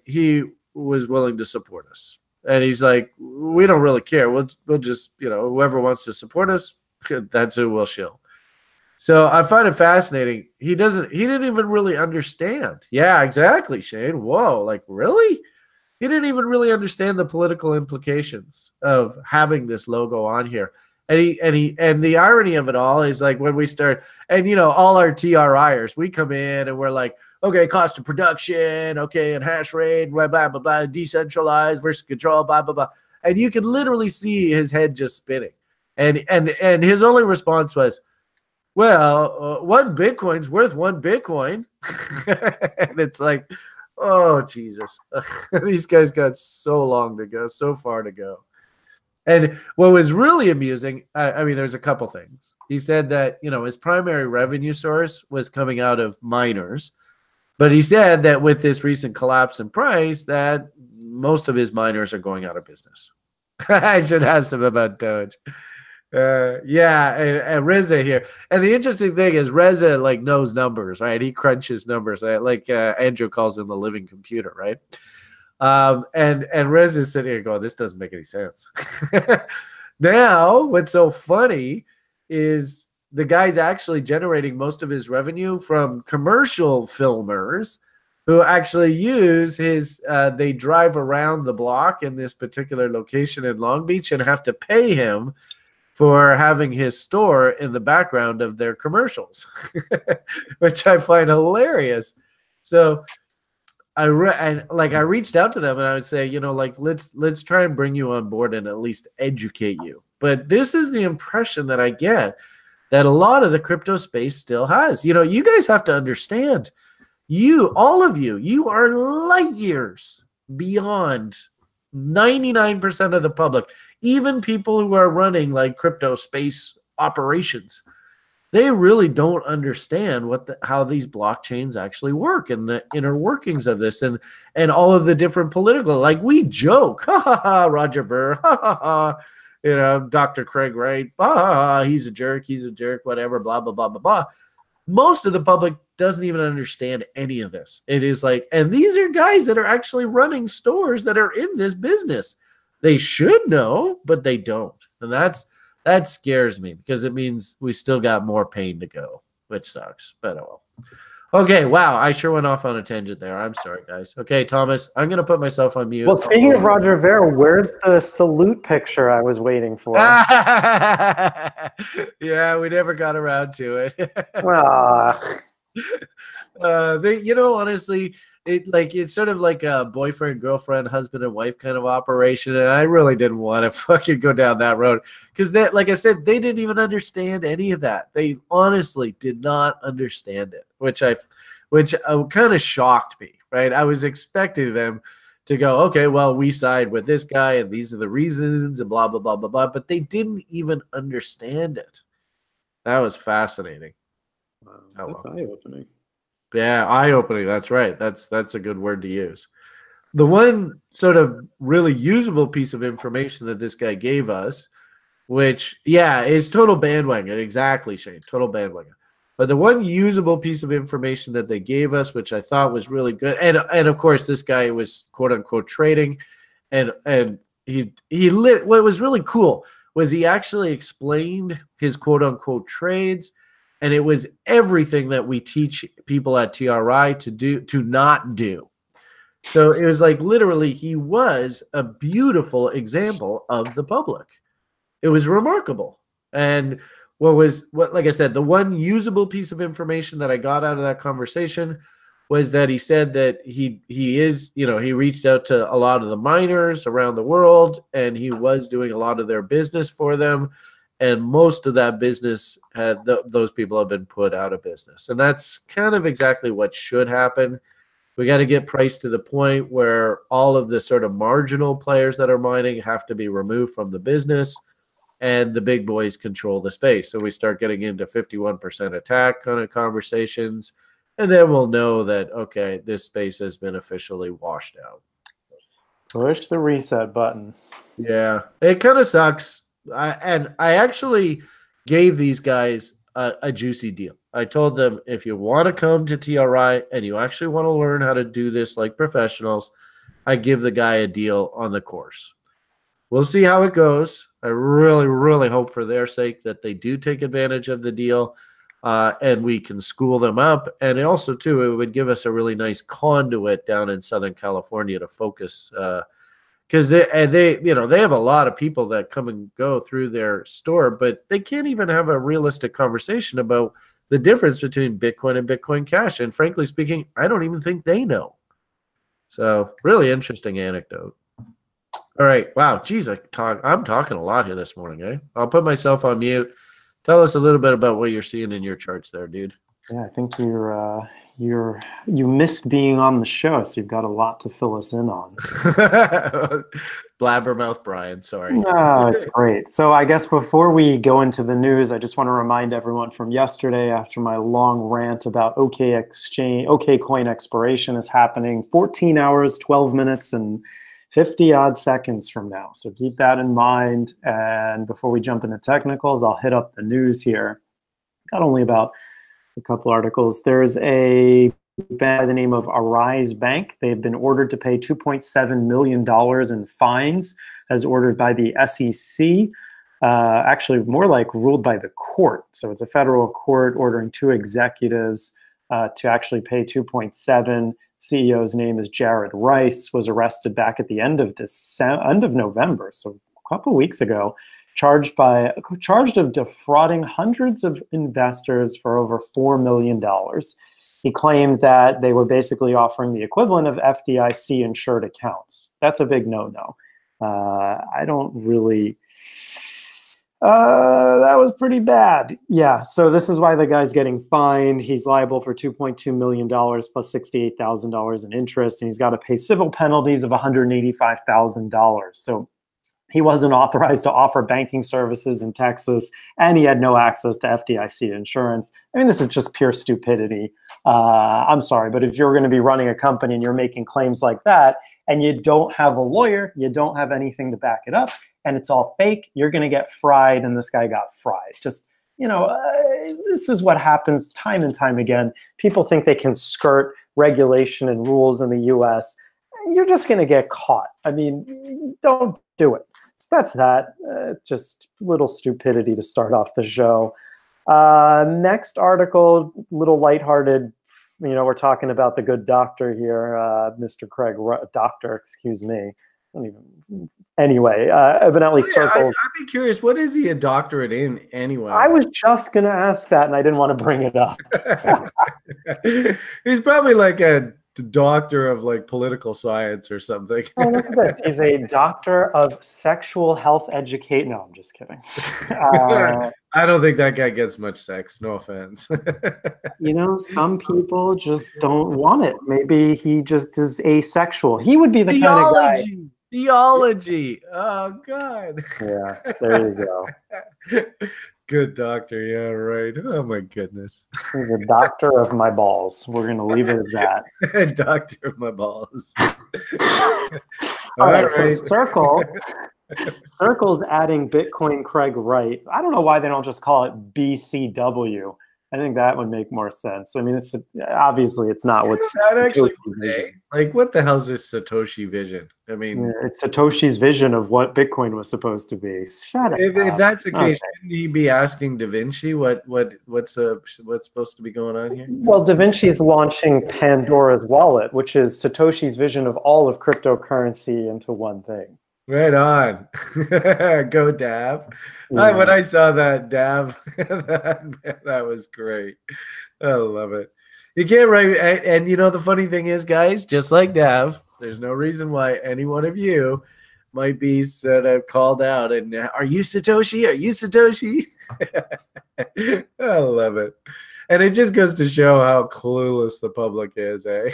he was willing to support us. And he's like, we don't really care. We'll just, you know, whoever wants to support us, that's who we'll shill. So I find it fascinating. He didn't even really understand. Yeah, exactly, Shane. Whoa, like really? He didn't even really understand the political implications of having this logo on here. And the irony of it all is like when we start, and you know, all our TRIers, we come in and we're like, okay, cost of production, okay, and hash rate, blah, blah, blah, blah, decentralized versus control, blah, blah, blah. And you could literally see his head just spinning. And his only response was, well, one Bitcoin's worth one Bitcoin. And it's like, oh, Jesus. These guys got so long to go, so far to go. And what was really amusing, I mean, there's a couple things. He said that, you know, his primary revenue source was coming out of miners. But he said that with this recent collapse in price, that most of his miners are going out of business. I should ask him about Doge. Yeah, and Reza here. And the interesting thing is Reza like knows numbers, right? He crunches numbers. Like Andrew calls him the living computer, right? And Reza is sitting here going, this doesn't make any sense. Now, what's so funny is the guy's actually generating most of his revenue from commercial filmers who actually use his they drive around the block in this particular location in Long Beach and have to pay him for having his store in the background of their commercials, which I find hilarious. So I reached out to them and I would say, like let's try and bring you on board and at least educate you. But this is the impression that I get that a lot of the crypto space still has. You guys have to understand, all of you are light years beyond 99% of the public, even people who are running like crypto space operations. They really don't understand how these blockchains actually work and the inner workings of this and all of the different political, like we joke, ha ha ha, Roger Ver, ha ha ha, Dr. Craig Wright, ha ha ha, he's a jerk, whatever, blah, blah, blah, blah, blah. Most of the public doesn't even understand any of this. It is like, and these are guys that are actually running stores that are in this business. They should know, but they don't. And that scares me because it means we still got more pain to go, which sucks. But oh well. Okay, wow. I sure went off on a tangent there. I'm sorry, guys. Okay, Thomas, I'm going to put myself on mute. Well, speaking of Roger Ver, where's the salute picture I was waiting for? Yeah, we never got around to it. Honestly, it's sort of like a boyfriend, girlfriend, husband and wife kind of operation, and I really didn't want to fucking go down that road because that, like I said, they didn't even understand any of that. They honestly did not understand it, which kind of shocked me. Right, I was expecting them to go, okay, well, we side with this guy, and these are the reasons, and blah blah blah blah blah. But they didn't even understand it. That was fascinating. Wow, that's eye-opening. Yeah, eye-opening. That's right. That's a good word to use. The one sort of really usable piece of information that this guy gave us, which, yeah, is total bandwagon. Exactly, Shane. Total bandwagon. But the one usable piece of information that they gave us, which I thought was really good, and of course this guy was quote unquote trading, and what was really cool was he actually explained his quote unquote trades. And it was everything that we teach people at TRI to not do. So it was like literally he was a beautiful example of the public. It was remarkable. And like I said, the one usable piece of information that I got out of that conversation was that he said that he reached out to a lot of the miners around the world and he was doing a lot of their business for them. And most of that business those people have been put out of business. And that's kind of exactly what should happen. We got to get price to the point where all of the sort of marginal players that are mining have to be removed from the business and the big boys control the space. So we start getting into 51% attack kind of conversations. And then we'll know that, okay, this space has been officially washed out. Push the reset button. Yeah, it kind of sucks. I actually gave these guys a juicy deal. I told them, if you want to come to TRI and you actually want to learn how to do this like professionals, I give the guy a deal on the course. We'll see how it goes. I really, really hope for their sake that they do take advantage of the deal and we can school them up. And also, too, it would give us a really nice conduit down in Southern California to focus because they have a lot of people that come and go through their store, but they can't even have a realistic conversation about the difference between Bitcoin and Bitcoin Cash. And frankly speaking, I don't even think they know. So really interesting anecdote. All right. Wow. Geez, I'm talking a lot here this morning, eh? I'll put myself on mute. Tell us a little bit about what you're seeing in your charts there, dude. Yeah, I think you missed being on the show, so you've got a lot to fill us in on. Blabbermouth Brian, sorry. No, it's great. So I guess before we go into the news, I just want to remind everyone from yesterday, after my long rant about OKCoin expiration is happening, 14 hours, 12 minutes, and 50 odd seconds from now. So keep that in mind. And before we jump into technicals, I'll hit up the news here. Got only about a couple articles. There's a bank by the name of Arise Bank. They've been ordered to pay $2.7 million in fines as ordered by the SEC. Actually, more like ruled by the court. So it's a federal court ordering two executives to actually pay 2.7. CEO's name is Jared Rice, was arrested back at the end of November, so a couple weeks ago, charged of defrauding hundreds of investors for over $4 million. He claimed that they were basically offering the equivalent of FDIC insured accounts. That's a big no-no. I don't really... that was pretty bad. Yeah, so this is why the guy's getting fined. He's liable for $2.2 million plus $68,000 in interest, and he's got to pay civil penalties of $185,000. So he wasn't authorized to offer banking services in Texas, and he had no access to FDIC insurance. I mean, this is just pure stupidity. I'm sorry, but if you're going to be running a company and you're making claims like that, and you don't have a lawyer, you don't have anything to back it up, and it's all fake, you're going to get fried, and this guy got fried. Just, this is what happens time and time again. People think they can skirt regulation and rules in the U.S. You're just going to get caught. I mean, don't do it. So that's that. Just little stupidity to start off the show. Next article, little lighthearted. We're talking about the good doctor here, Mr. Craig, doctor, excuse me. Anyway, evidently Circle. I'd be curious, what is he a doctorate in anyway? I was just going to ask that, and I didn't want to bring it up. He's probably like a doctor of like political science or something. Oh, look at this. He's a doctor of sexual health educate. No, I'm just kidding. I don't think that guy gets much sex. No offense. Some people just don't want it. Maybe he just is asexual. He would be the kind of guy. Theology. Oh, God. Yeah, there you go. Good doctor. Yeah, right. Oh, my goodness. He's a doctor of my balls. We're going to leave it at that. Doctor of my balls. All right. So Circle's adding Bitcoin Craig Wright. I don't know why they don't just call it BCW. I think that would make more sense. I mean, it's obviously it's not what's actually like. What the hell is this Satoshi vision? I mean, it's Satoshi's vision of what Bitcoin was supposed to be. Shut up. If that's the case, shouldn't he be asking Da Vinci what's supposed to be going on here? Well, Da Vinci's launching Pandora's wallet, which is Satoshi's vision of all of cryptocurrency into one thing. Right on. Go Dav. Yeah. When I saw that, Dav, that was great. I love it. You can't write, and the funny thing is, guys, just like Dav, there's no reason why any one of you might be sort of called out and, are you Satoshi? Are you Satoshi? I love it. And it just goes to show how clueless the public is, eh?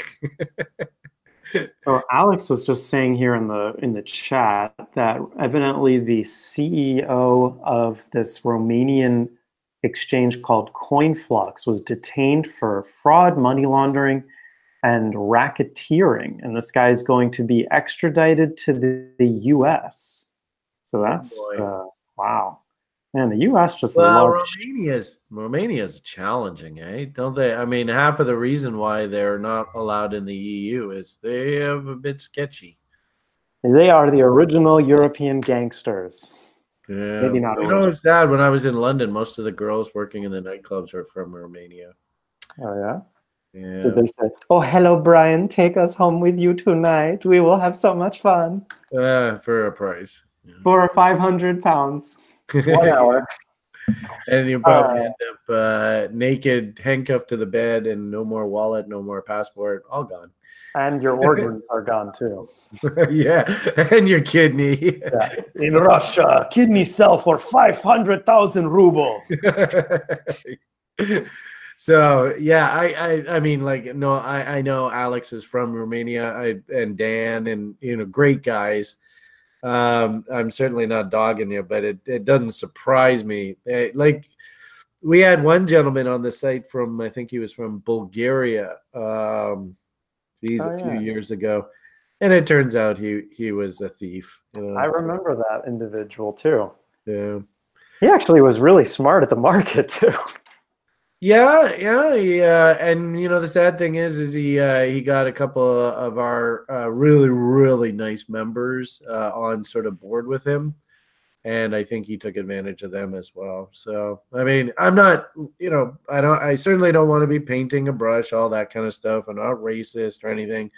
So Alex was just saying here in the chat that evidently the CEO of this Romanian exchange called CoinFlux was detained for fraud, money laundering, and racketeering, and this guy is going to be extradited to the U.S. So that's wow. Man, the U.S. just Romania's challenging, eh? Don't they? I mean, half of the reason why they're not allowed in the EU is they have a bit sketchy. They are the original European gangsters. Yeah, maybe not. It's sad. When I was in London, most of the girls working in the nightclubs are from Romania. Oh yeah. Yeah. So they say, "Oh, hello, Brian. Take us home with you tonight. We will have so much fun." For a price. Yeah. For £500. 1 hour. And you probably end up naked, handcuffed to the bed, and no more wallet, no more passport, all gone. And your organs are gone too. Yeah, and your kidney. Yeah. In Russia, kidney sell for 500,000 ruble. So yeah, I mean, like, no, I know Alex is from Romania, and Dan, and great guys. I'm certainly not dogging you, but it doesn't surprise me. Like, we had one gentleman on the site from, I think he was from Bulgaria, a few years ago, And it turns out he was a thief. I remember that individual too. Yeah. He actually was really smart at the market too. Yeah. And the sad thing is he got a couple of our really, really nice members on sort of board with him. And I think he took advantage of them as well. So, I mean, I'm not, I certainly don't want to be painting a brush, all that kind of stuff. I'm not racist or anything.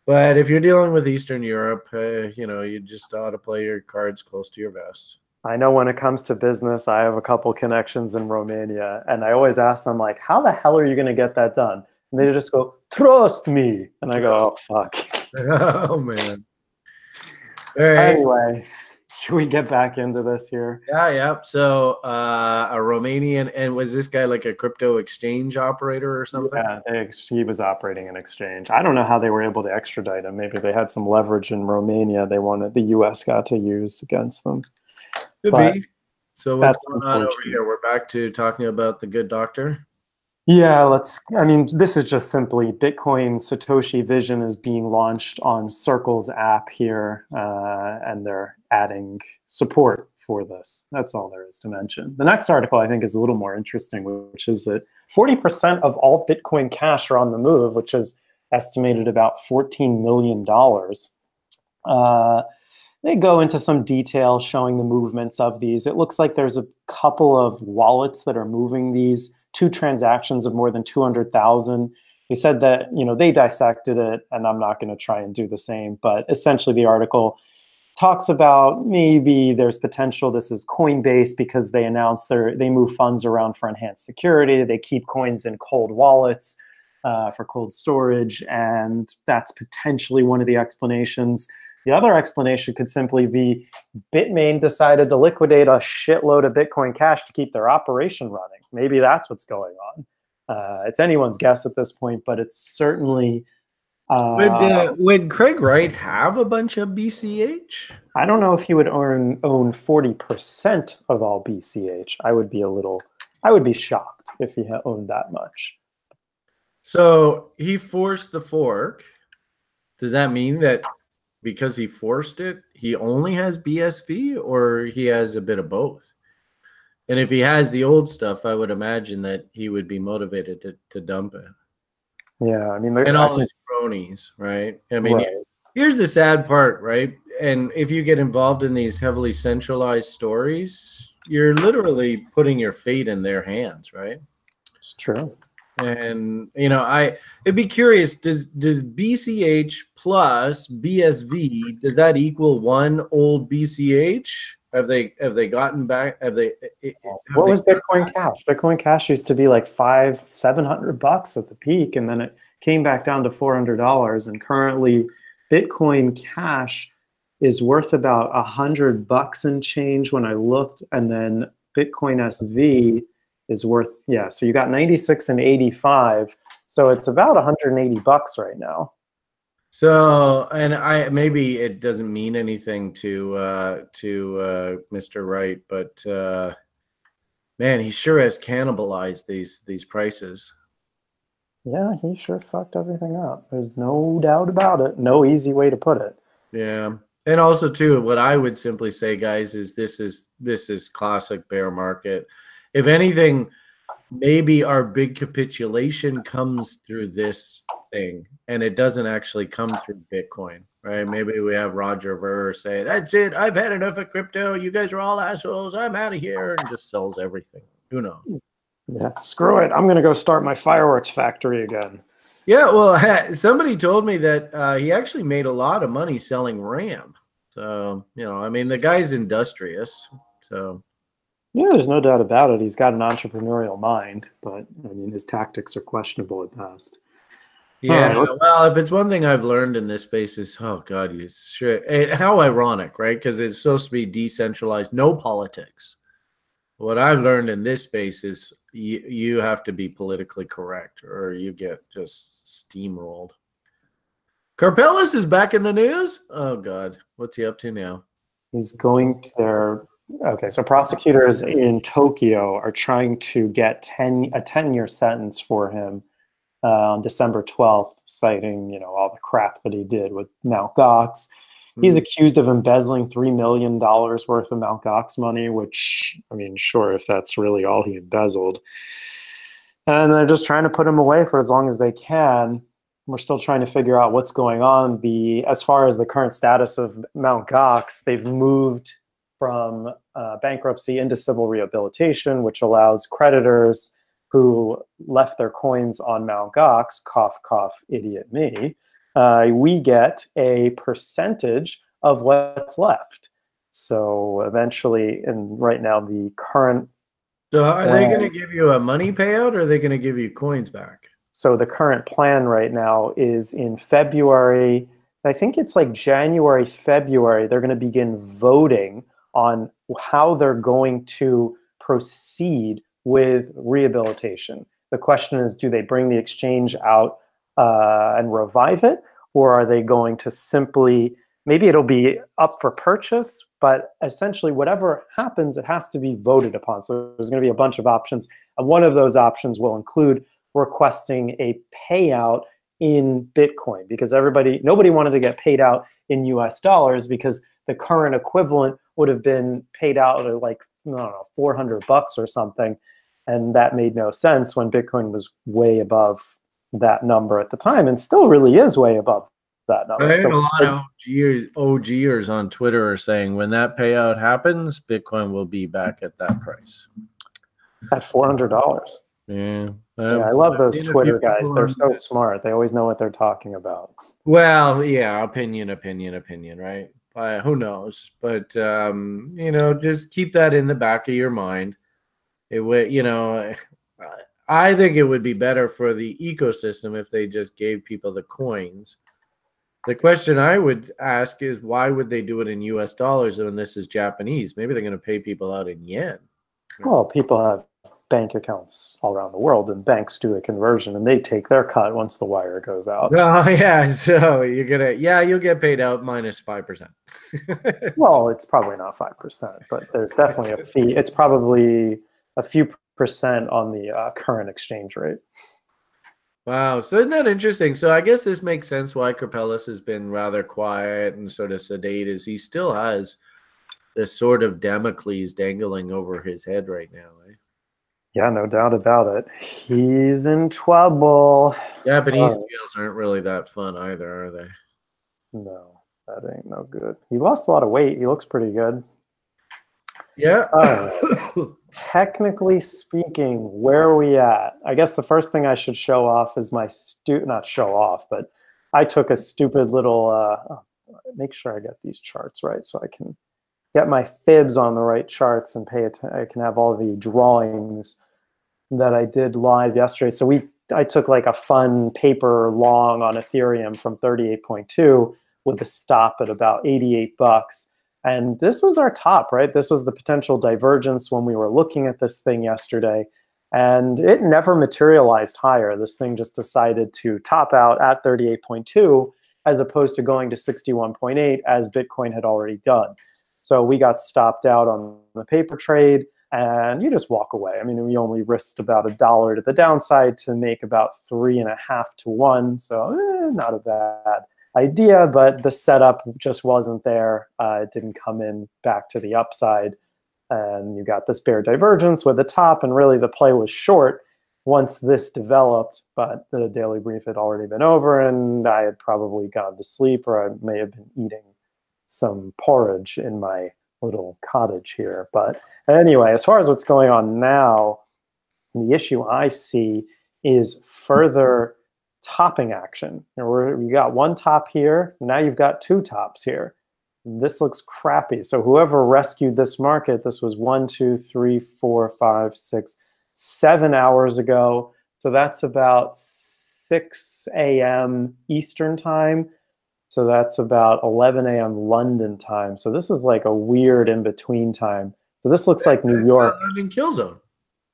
But if you're dealing with Eastern Europe, you just ought to play your cards close to your vest. I know when it comes to business, I have a couple connections in Romania, and I always ask them, like, how the hell are you going to get that done? And they just go, trust me. And I go, oh, fuck. Oh, man. All right. Anyway, should we get back into this here? Yeah. So a Romanian, and was this guy like a crypto exchange operator or something? Yeah, he was operating an exchange. I don't know how they were able to extradite him. Maybe they had some leverage in Romania the U.S. got to use against them. Could be. So what's going on over here? We're back to talking about the good doctor. Yeah, this is just simply Bitcoin Satoshi Vision is being launched on Circle's app here, and they're adding support for this. That's all there is to mention. The next article, I think, is a little more interesting, which is that 40% of all Bitcoin Cash are on the move, which is estimated about $14 million. They go into some detail showing the movements of these. It looks like there's a couple of wallets that are moving these. 2 transactions of more than 200,000. They said that, they dissected it, and I'm not going to try and do the same, but essentially the article talks about maybe there's potential. This is Coinbase because they announced they move funds around for enhanced security. They keep coins in cold wallets for cold storage, and that's potentially one of the explanations. The other explanation could simply be Bitmain decided to liquidate a shitload of Bitcoin Cash to keep their operation running. Maybe that's what's going on. It's anyone's guess at this point, but it's certainly... Would Craig Wright have a bunch of BCH? I don't know if he would own 40% of all BCH. I would be shocked if he had owned that much. So he forced the fork. Does that mean that because he forced it, he only has BSV, or he has a bit of both? And if he has the old stuff, I would imagine that he would be motivated to dump it. Yeah, I mean, and all his cronies, right? I mean, right. Here's the sad part, right? And if you get involved in these heavily centralized stories, you're literally putting your fate in their hands, right? It's true. And it'd be curious. Does BCH plus BSV, does that equal one old BCH? Have they gotten back? What was Bitcoin Cash? Bitcoin Cash used to be like $700 at the peak, and then it came back down to $400. And currently, Bitcoin Cash is worth about $100 and change when I looked, and then Bitcoin SV is worth, so you got 96 and 85, so it's about $180 right now. So, and maybe it doesn't mean anything to Mr. Wright, but man, he sure has cannibalized these prices. Yeah, he sure fucked everything up. There's no doubt about it. No easy way to put it. Yeah. And also too, what I would simply say, guys, is this is classic bear market. If anything, maybe our big capitulation comes through this thing, and it doesn't actually come through Bitcoin, right? Maybe we have Roger Ver say, "That's it, I've had enough of crypto. You guys are all assholes. I'm out of here," and just sells everything. Who knows? Yeah, screw it. I'm going to go start my fireworks factory again. Yeah, well, somebody told me that he actually made a lot of money selling RAM. So, I mean, the guy's industrious. So, yeah, there's no doubt about it. He's got an entrepreneurial mind, but I mean, his tactics are questionable at best. Yeah, well, if it's one thing I've learned in this space is, oh God, how ironic, right? Because it's supposed to be decentralized, no politics. What I've learned in this space is you have to be politically correct, or you get just steamrolled. Karpeles is back in the news. Oh God, what's he up to now? He's going to their. Okay, so prosecutors in Tokyo are trying to get a 10-year sentence for him on December 12th, citing, all the crap that he did with Mt. Gox. He's accused of embezzling $3 million worth of Mt. Gox money, which, I mean, sure, if that's really all he embezzled. And they're just trying to put him away for as long as they can. We're still trying to figure out what's going on. As far as the current status of Mt. Gox, they've moved from bankruptcy into civil rehabilitation, which allows creditors who left their coins on Mt. Gox, cough, cough, idiot me, we get a percentage of what's left. So eventually, and right now the current... So are they going to give you a money payout, or are they going to give you coins back? So the current plan right now is in February, I think it's like January, February, they're going to begin voting on how they're going to proceed with rehabilitation. The question is, do they bring the exchange out and revive it? Or are they going to simply, maybe it'll be up for purchase, but essentially whatever happens, it has to be voted upon. So there's going to be a bunch of options. And one of those options will include requesting a payout in Bitcoin, because nobody wanted to get paid out in US dollars, because the current equivalent would have been paid out at like, I don't know, $400 or something. And that made no sense when Bitcoin was way above that number at the time, and still really is way above that number. I heard a lot of OGers on Twitter are saying when that payout happens, Bitcoin will be back at that price. At $400. Yeah. I love those Twitter guys. They're so smart. They always know what they're talking about. Well, yeah, opinion, right? Who knows? But, just keep that in the back of your mind. It would, I think it would be better for the ecosystem if they just gave people the coins. The question I would ask is, why would they do it in US dollars when this is Japanese? Maybe they're going to pay people out in yen. Well, people have bank accounts all around the world, and banks do a conversion, and they take their cut once the wire goes out. Oh, yeah. So you'll get paid out minus 5%. Well, it's probably not 5%, but there's definitely a fee. It's probably a few percent on the current exchange rate. Wow. So isn't that interesting? So I guess this makes sense why Karpelès has been rather quiet and sort of sedate, is he still has this sort of Damocles dangling over his head right now, eh? Yeah, no doubt about it. He's in trouble. Japanese jails aren't really that fun either, are they? No, that ain't no good. He lost a lot of weight. He looks pretty good. Yeah. Technically speaking, where are we at? I guess the first thing I should show off is my not show off, but I took a stupid little, make sure I get these charts right so I can get my fibs on the right charts and I can have all the drawings that I did live yesterday. So I took like a fun paper long on Ethereum from 38.2 with a stop at about $88. And this was our top, right? This was the potential divergence when we were looking at this thing yesterday. And it never materialized higher. This thing just decided to top out at 38.2 as opposed to going to 61.8 as Bitcoin had already done. So we got stopped out on the paper trade, and you just walk away. I mean, we only risked about $1 to the downside to make about 3.5 to 1. So not a bad idea, but the setup just wasn't there. It didn't come in back to the upside. And you got this bear divergence with the top, and really the play was short once this developed, but the daily brief had already been over, and I had probably gone to sleep, or I may have been eating some porridge in my little cottage here. But anyway, as far as what's going on now, the issue I see is further topping action. We got one top here, now you've got two tops here. This looks crappy. So whoever rescued this market, this was 1, 2, 3, 4, 5, 6, 7 hours ago. So that's about 6 a.m. Eastern time. So that's about 11 a.m. London time. So this is like a weird in-between time. So this looks like New York. It's London kill zone.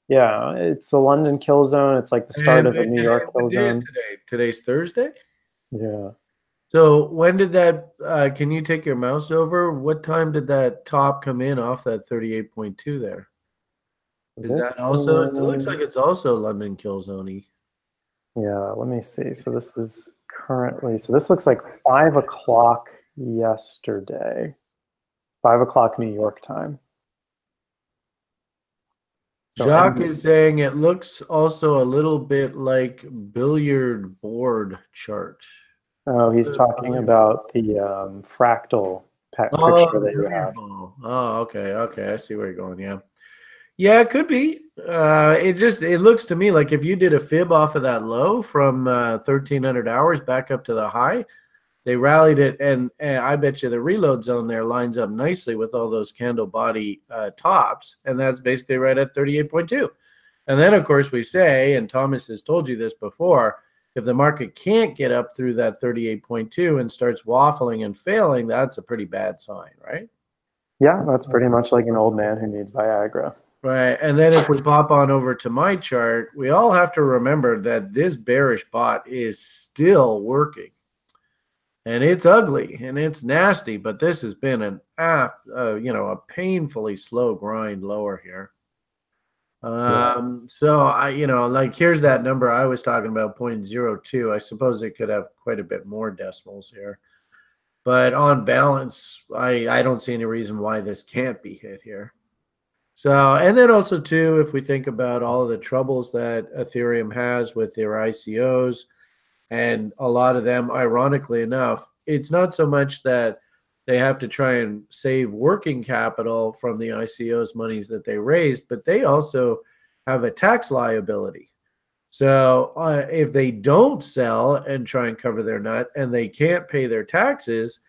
Yeah, it's the London kill zone. It's like the start of the New York kill zone. Today's Thursday? Yeah. So when did that, can you take your mouse over? What time did that top come in off that 38.2 there? Is that also, it looks like it's also London kill zone-y. Yeah, let me see. So this is currently, so this looks like 5 o'clock yesterday, 5 o'clock New York time. So Jacques is saying it looks also a little bit like billiard board chart. oh, he's talking about the fractal picture that you have. Oh, okay. I see where you're going. Yeah, it could be. It looks to me like if you did a fib off of that low from 1,300 hours back up to the high, they rallied it, and I bet you the reload zone there lines up nicely with all those candle body tops, and that's basically right at 38.2. And then, of course, we say, and Thomas has told you this before, if the market can't get up through that 38.2 and starts waffling and failing, that's a pretty bad sign, right? Yeah, that's pretty much like an old man who needs Viagra. Right. And then if we pop on over to my chart, we all have to remember that this bearish bot is still working. And it's ugly and it's nasty, but this has been a painfully slow grind lower here. So here's that number I was talking about, 0.02. I suppose it could have quite a bit more decimals here. But on balance, I don't see any reason why this can't be hit here. So, and then also too, if we think about all of the troubles that Ethereum has with their ICOs, and a lot of them, ironically enough, it's not so much that they have to try and save working capital from the ICOs monies that they raised, but they also have a tax liability. So if they don't sell and try and cover their nut and they can't pay their taxes,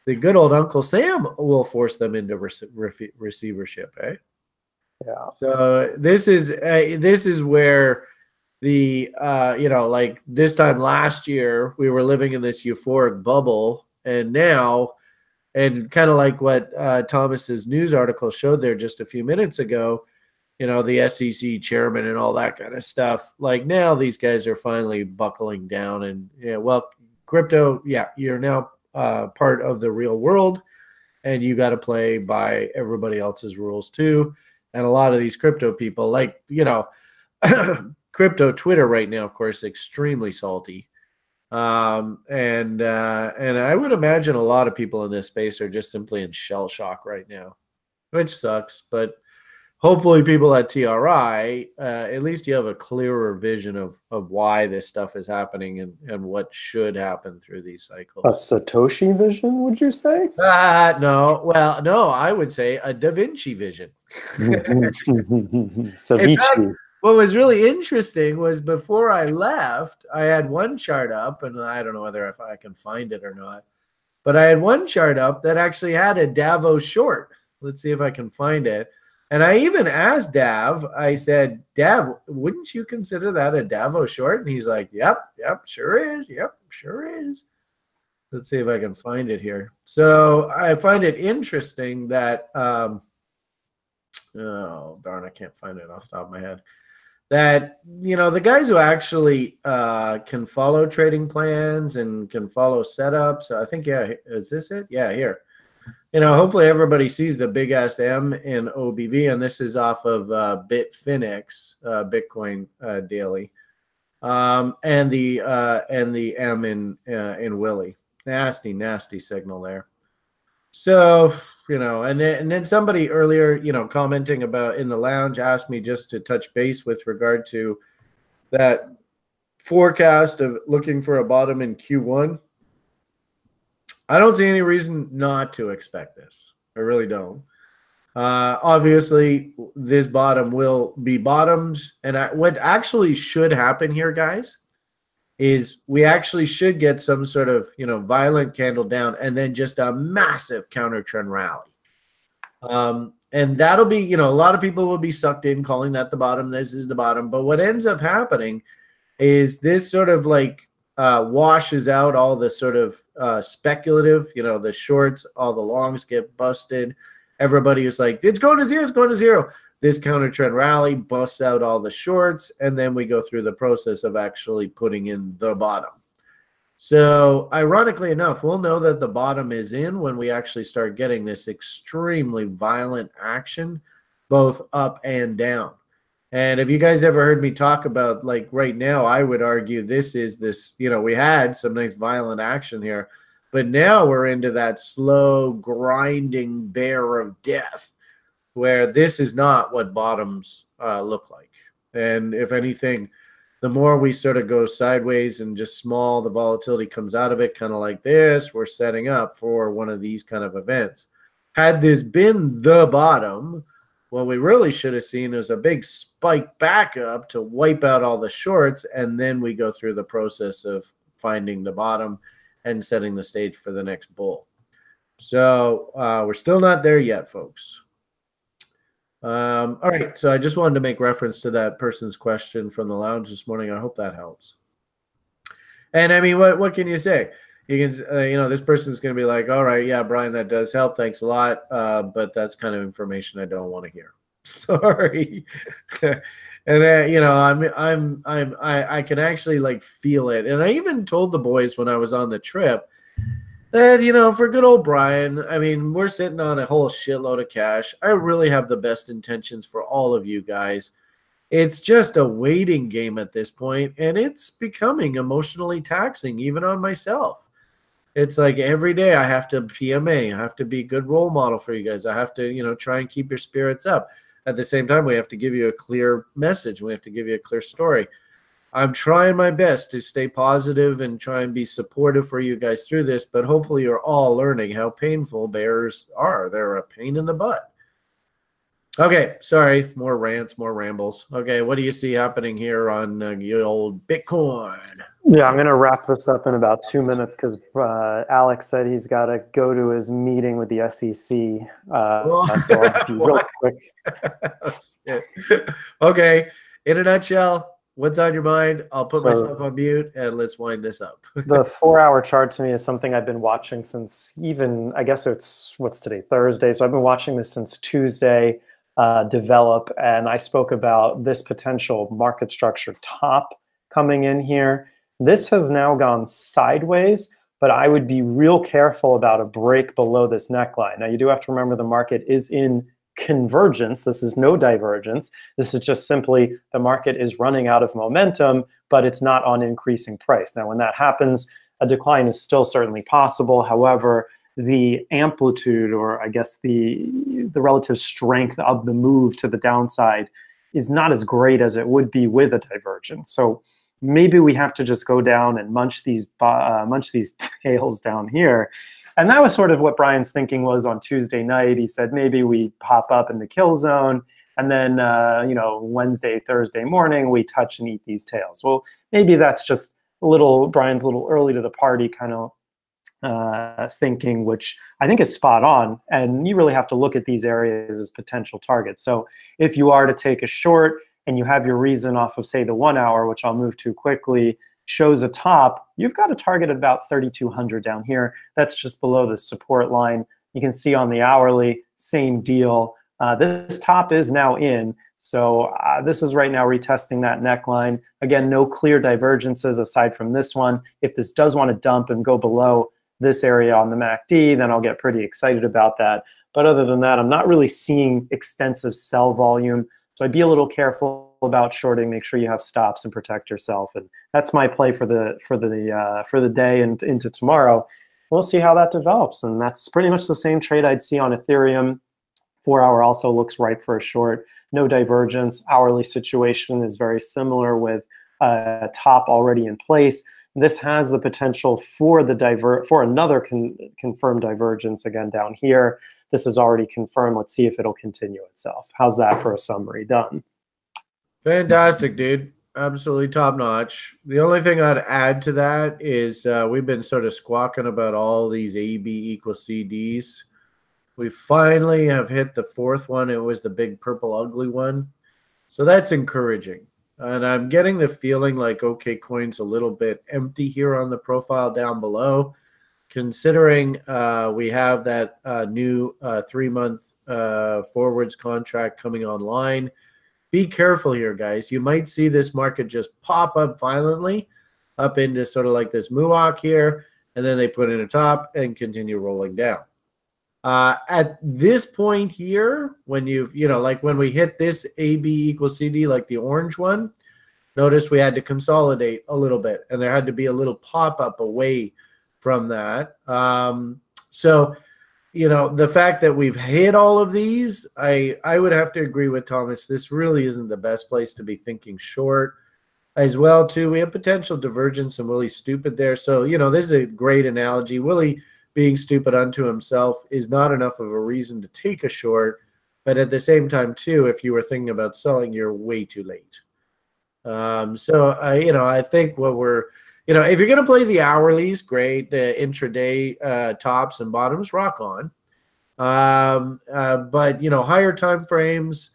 the good old Uncle Sam will force them into receivership, eh? Yeah. So this is where the like this time last year we were living in this euphoric bubble, and now, and kind of like what Thomas's news article showed there just a few minutes ago, the SEC chairman and all that kind of stuff, like now these guys are finally buckling down, and crypto, you're now part of the real world, and you got to play by everybody else's rules too. And a lot of these crypto people, like crypto Twitter right now, of course, extremely salty. And I would imagine a lot of people in this space are just simply in shell shock right now, which sucks. But hopefully people at TRI, at least you have a clearer vision of why this stuff is happening and what should happen through these cycles. A Satoshi vision, would you say? No. Well, no, I would say a Da Vinci vision. Savici. What was really interesting was before I left, I had one chart up, and I don't know whether I can find it or not, but I had one chart up that actually had a Davo short. Let's see if I can find it. And I even asked Dav, I said, Dav, wouldn't you consider that a Davo short? And he's like, yep, sure is. Yep, sure is. Let's see if I can find it here. So I find it interesting that, oh, darn, I can't find it off the top of my head. That, the guys who actually can follow trading plans and can follow setups, I think, is this it? Yeah, here. Hopefully everybody sees the big ass M in OBV, and this is off of Bitfinex, Bitcoin Daily, and the M in Willy. Nasty signal there. So, and then somebody earlier, commenting about in the lounge asked me just to touch base with regard to that forecast of looking for a bottom in Q1. I don't see any reason not to expect this. I really don't. Obviously, this bottom will be bottoms. And what actually should happen here, guys, is we actually should get some sort of, violent candle down and then just a massive counter trend rally. And that'll be, a lot of people will be sucked in calling that the bottom. This is the bottom. But what ends up happening is this sort of like washes out all the sort of speculative, the shorts, all the longs get busted. Everybody is like, it's going to zero, it's going to zero. This counter trend rally busts out all the shorts, and then we go through the process of actually putting in the bottom. So ironically enough, we'll know that the bottom is in when we actually start getting this extremely violent action, both up and down. And if you guys ever heard me talk about, like, right now, I would argue this, you know, we had some nice violent action here, but now we're into that slow grinding bear of death, where this is not what bottoms look like. And if anything, the more we sort of go sideways and just small, the volatility comes out of it, kind of like this, we're setting up for one of these kind of events. Had this been the bottom, what we really should have seen is a big spike back up to wipe out all the shorts, and then we go through the process of finding the bottom and setting the stage for the next bull. So we're still not there yet, folks. All right, so I just wanted to make reference to that person's question from the lounge this morning. I hope that helps. And I mean, what can you say? You can, you know, this person's going to be like, all right, yeah, Brian, that does help. Thanks a lot. But that's kind of information I don't want to hear. Sorry. And you know, I can actually like feel it. And I even told the boys when I was on the trip that, you know, for good old Brian, I mean, we're sitting on a whole shitload of cash. I really have the best intentions for all of you guys. It's just a waiting game at this point, and it's becoming emotionally taxing, even on myself. It's like every day I have to PMA. I have to be a good role model for you guys. I have to, you know, try and keep your spirits up. At the same time, we have to give you a clear message. We have to give you a clear story. I'm trying my best to stay positive and try and be supportive for you guys through this, but hopefully you're all learning how painful bears are. They're a pain in the butt. Okay, sorry, more rants, more rambles. Okay, what do you see happening here on the old Bitcoin? Yeah, I'm going to wrap this up in about 2 minutes because Alex said he's got to go to his meeting with the SEC. So I'll be real quick. Okay, in a nutshell, what's on your mind? I'll put myself on mute and let's wind this up. The 4-hour chart to me is something I've been watching since even, I guess it's, what's today, Thursday. So I've been watching this since Tuesday develop. And I spoke about this potential market structure top coming in here. This has now gone sideways, but I would be real careful about a break below this neckline. Now, you do have to remember the market is in convergence. This is no divergence. This is just simply the market is running out of momentum, but it's not on increasing price. Now, when that happens, a decline is still certainly possible. However, the amplitude, or I guess the relative strength of the move to the downside is not as great as it would be with a divergence. So maybe we have to just go down and munch these tails down here. And that was sort of what Brian's thinking was on Tuesday night. He said maybe we pop up in the kill zone, and then you know, Wednesday, Thursday morning we touch and eat these tails. Well, maybe that's just Brian's a little early to the party kind of thinking, which I think is spot on. And you really have to look at these areas as potential targets. So if you are to take a short and you have your reason off of, say, the 1 hour, which I'll move to quickly, shows a top, you've got a target at about 3,200 down here. That's just below the support line. You can see on the hourly, same deal. This top is now in. So this is right now retesting that neckline. Again, no clear divergences aside from this one. If this does want to dump and go below this area on the MACD, then I'll get pretty excited about that. But other than that, I'm not really seeing extensive sell volume. So I'd be a little careful about shorting. Make sure you have stops and protect yourself. And that's my play for the day and into tomorrow. We'll see how that develops. And that's pretty much the same trade I'd see on Ethereum. 4 hour also looks ripe for a short. No divergence. Hourly situation is very similar with a top already in place. This has the potential for another confirmed divergence again down here. This is already confirmed. Let's see if it'll continue itself. How's that for a summary? Done. Fantastic, dude. Absolutely top notch. The only thing I'd add to that is we've been sort of squawking about all these AB equals CDs. We finally have hit the fourth one. It was the big purple ugly one. So that's encouraging. And I'm getting the feeling like OKCoin's a little bit empty here on the profile down below, considering we have that new 3-month forwards contract coming online. Be careful here, guys. You might see this market just pop up violently up into sort of like this muak here, and then they put in a top and continue rolling down. At this point here, when like when we hit this AB equals CD, like the orange one, notice we had to consolidate a little bit, and there had to be a little pop-up away from that. So, the fact that we've hit all of these, I would have to agree with Thomas. This really isn't the best place to be thinking short. As well, too, we have potential divergence and Willie stupid there. So, this is a great analogy. Willie being stupid unto himself is not enough of a reason to take a short. But at the same time, too, if you were thinking about selling, you're way too late. So, I think what we're, if you're going to play the hourlies, great. The intraday tops and bottoms, rock on. But, higher time frames,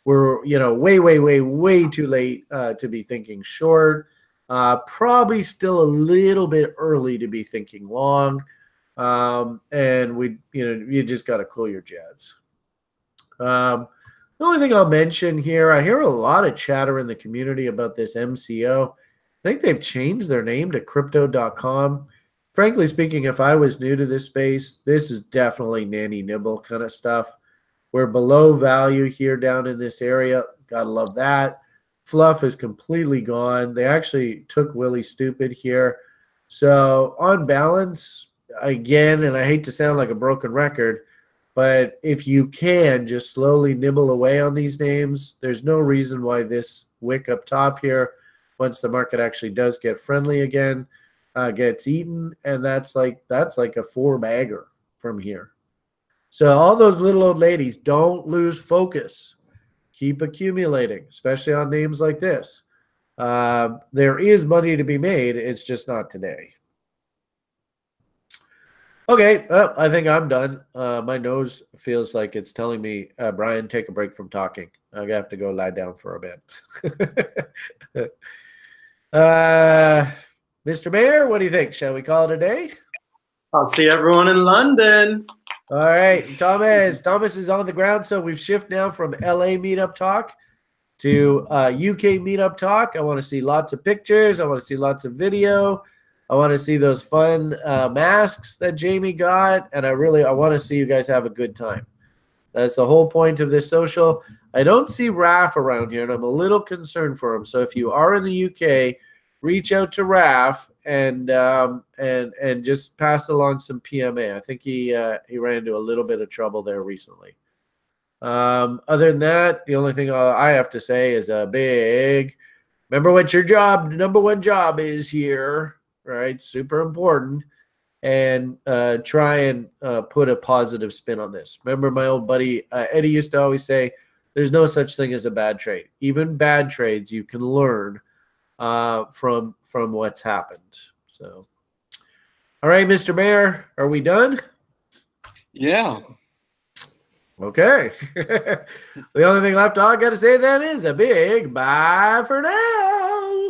we're, way too late to be thinking short. Probably still a little bit early to be thinking long. And you just got to cool your jets. The only thing I'll mention here, I hear a lot of chatter in the community about this MCO. I think they've changed their name to Crypto.com. Frankly speaking, if I was new to this space, this is definitely nanny nibble kind of stuff. We're below value here down in this area. Gotta love that. Fluff is completely gone. They actually took Willie Stupid here. So on balance, again, and I hate to sound like a broken record, but if you can just slowly nibble away on these names, there's no reason why this wick up top here, once the market actually does get friendly again, gets eaten, and that's like a 4-bagger from here. So all those little old ladies, don't lose focus. Keep accumulating, especially on names like this. There is money to be made. It's just not today. Okay, well, I think I'm done. My nose feels like it's telling me, Brian, take a break from talking. I have to go lie down for a bit. Mr. Mayor, what do you think? Shall we call it a day? I'll see everyone in London. All right, Thomas. Thomas is on the ground, so we've shifted now from LA Meetup Talk to UK Meetup Talk. I want to see lots of pictures. I want to see lots of video. I want to see those fun masks that Jamie got, and I want to see you guys have a good time. That's the whole point of this social. I don't see Raf around here, and I'm a little concerned for him. So if you are in the UK, reach out to Raf and just pass along some PMA. I think he ran into a little bit of trouble there recently. Other than that, the only thing I have to say is a big remember what your number one job is here. Right, super important, and try and put a positive spin on this. Remember, my old buddy Eddie used to always say, "There's no such thing as a bad trade. Even bad trades, you can learn from what's happened." So, all right, Mr. Mayor, are we done? Yeah. Okay. The only thing left I got to say then is a big bye for now.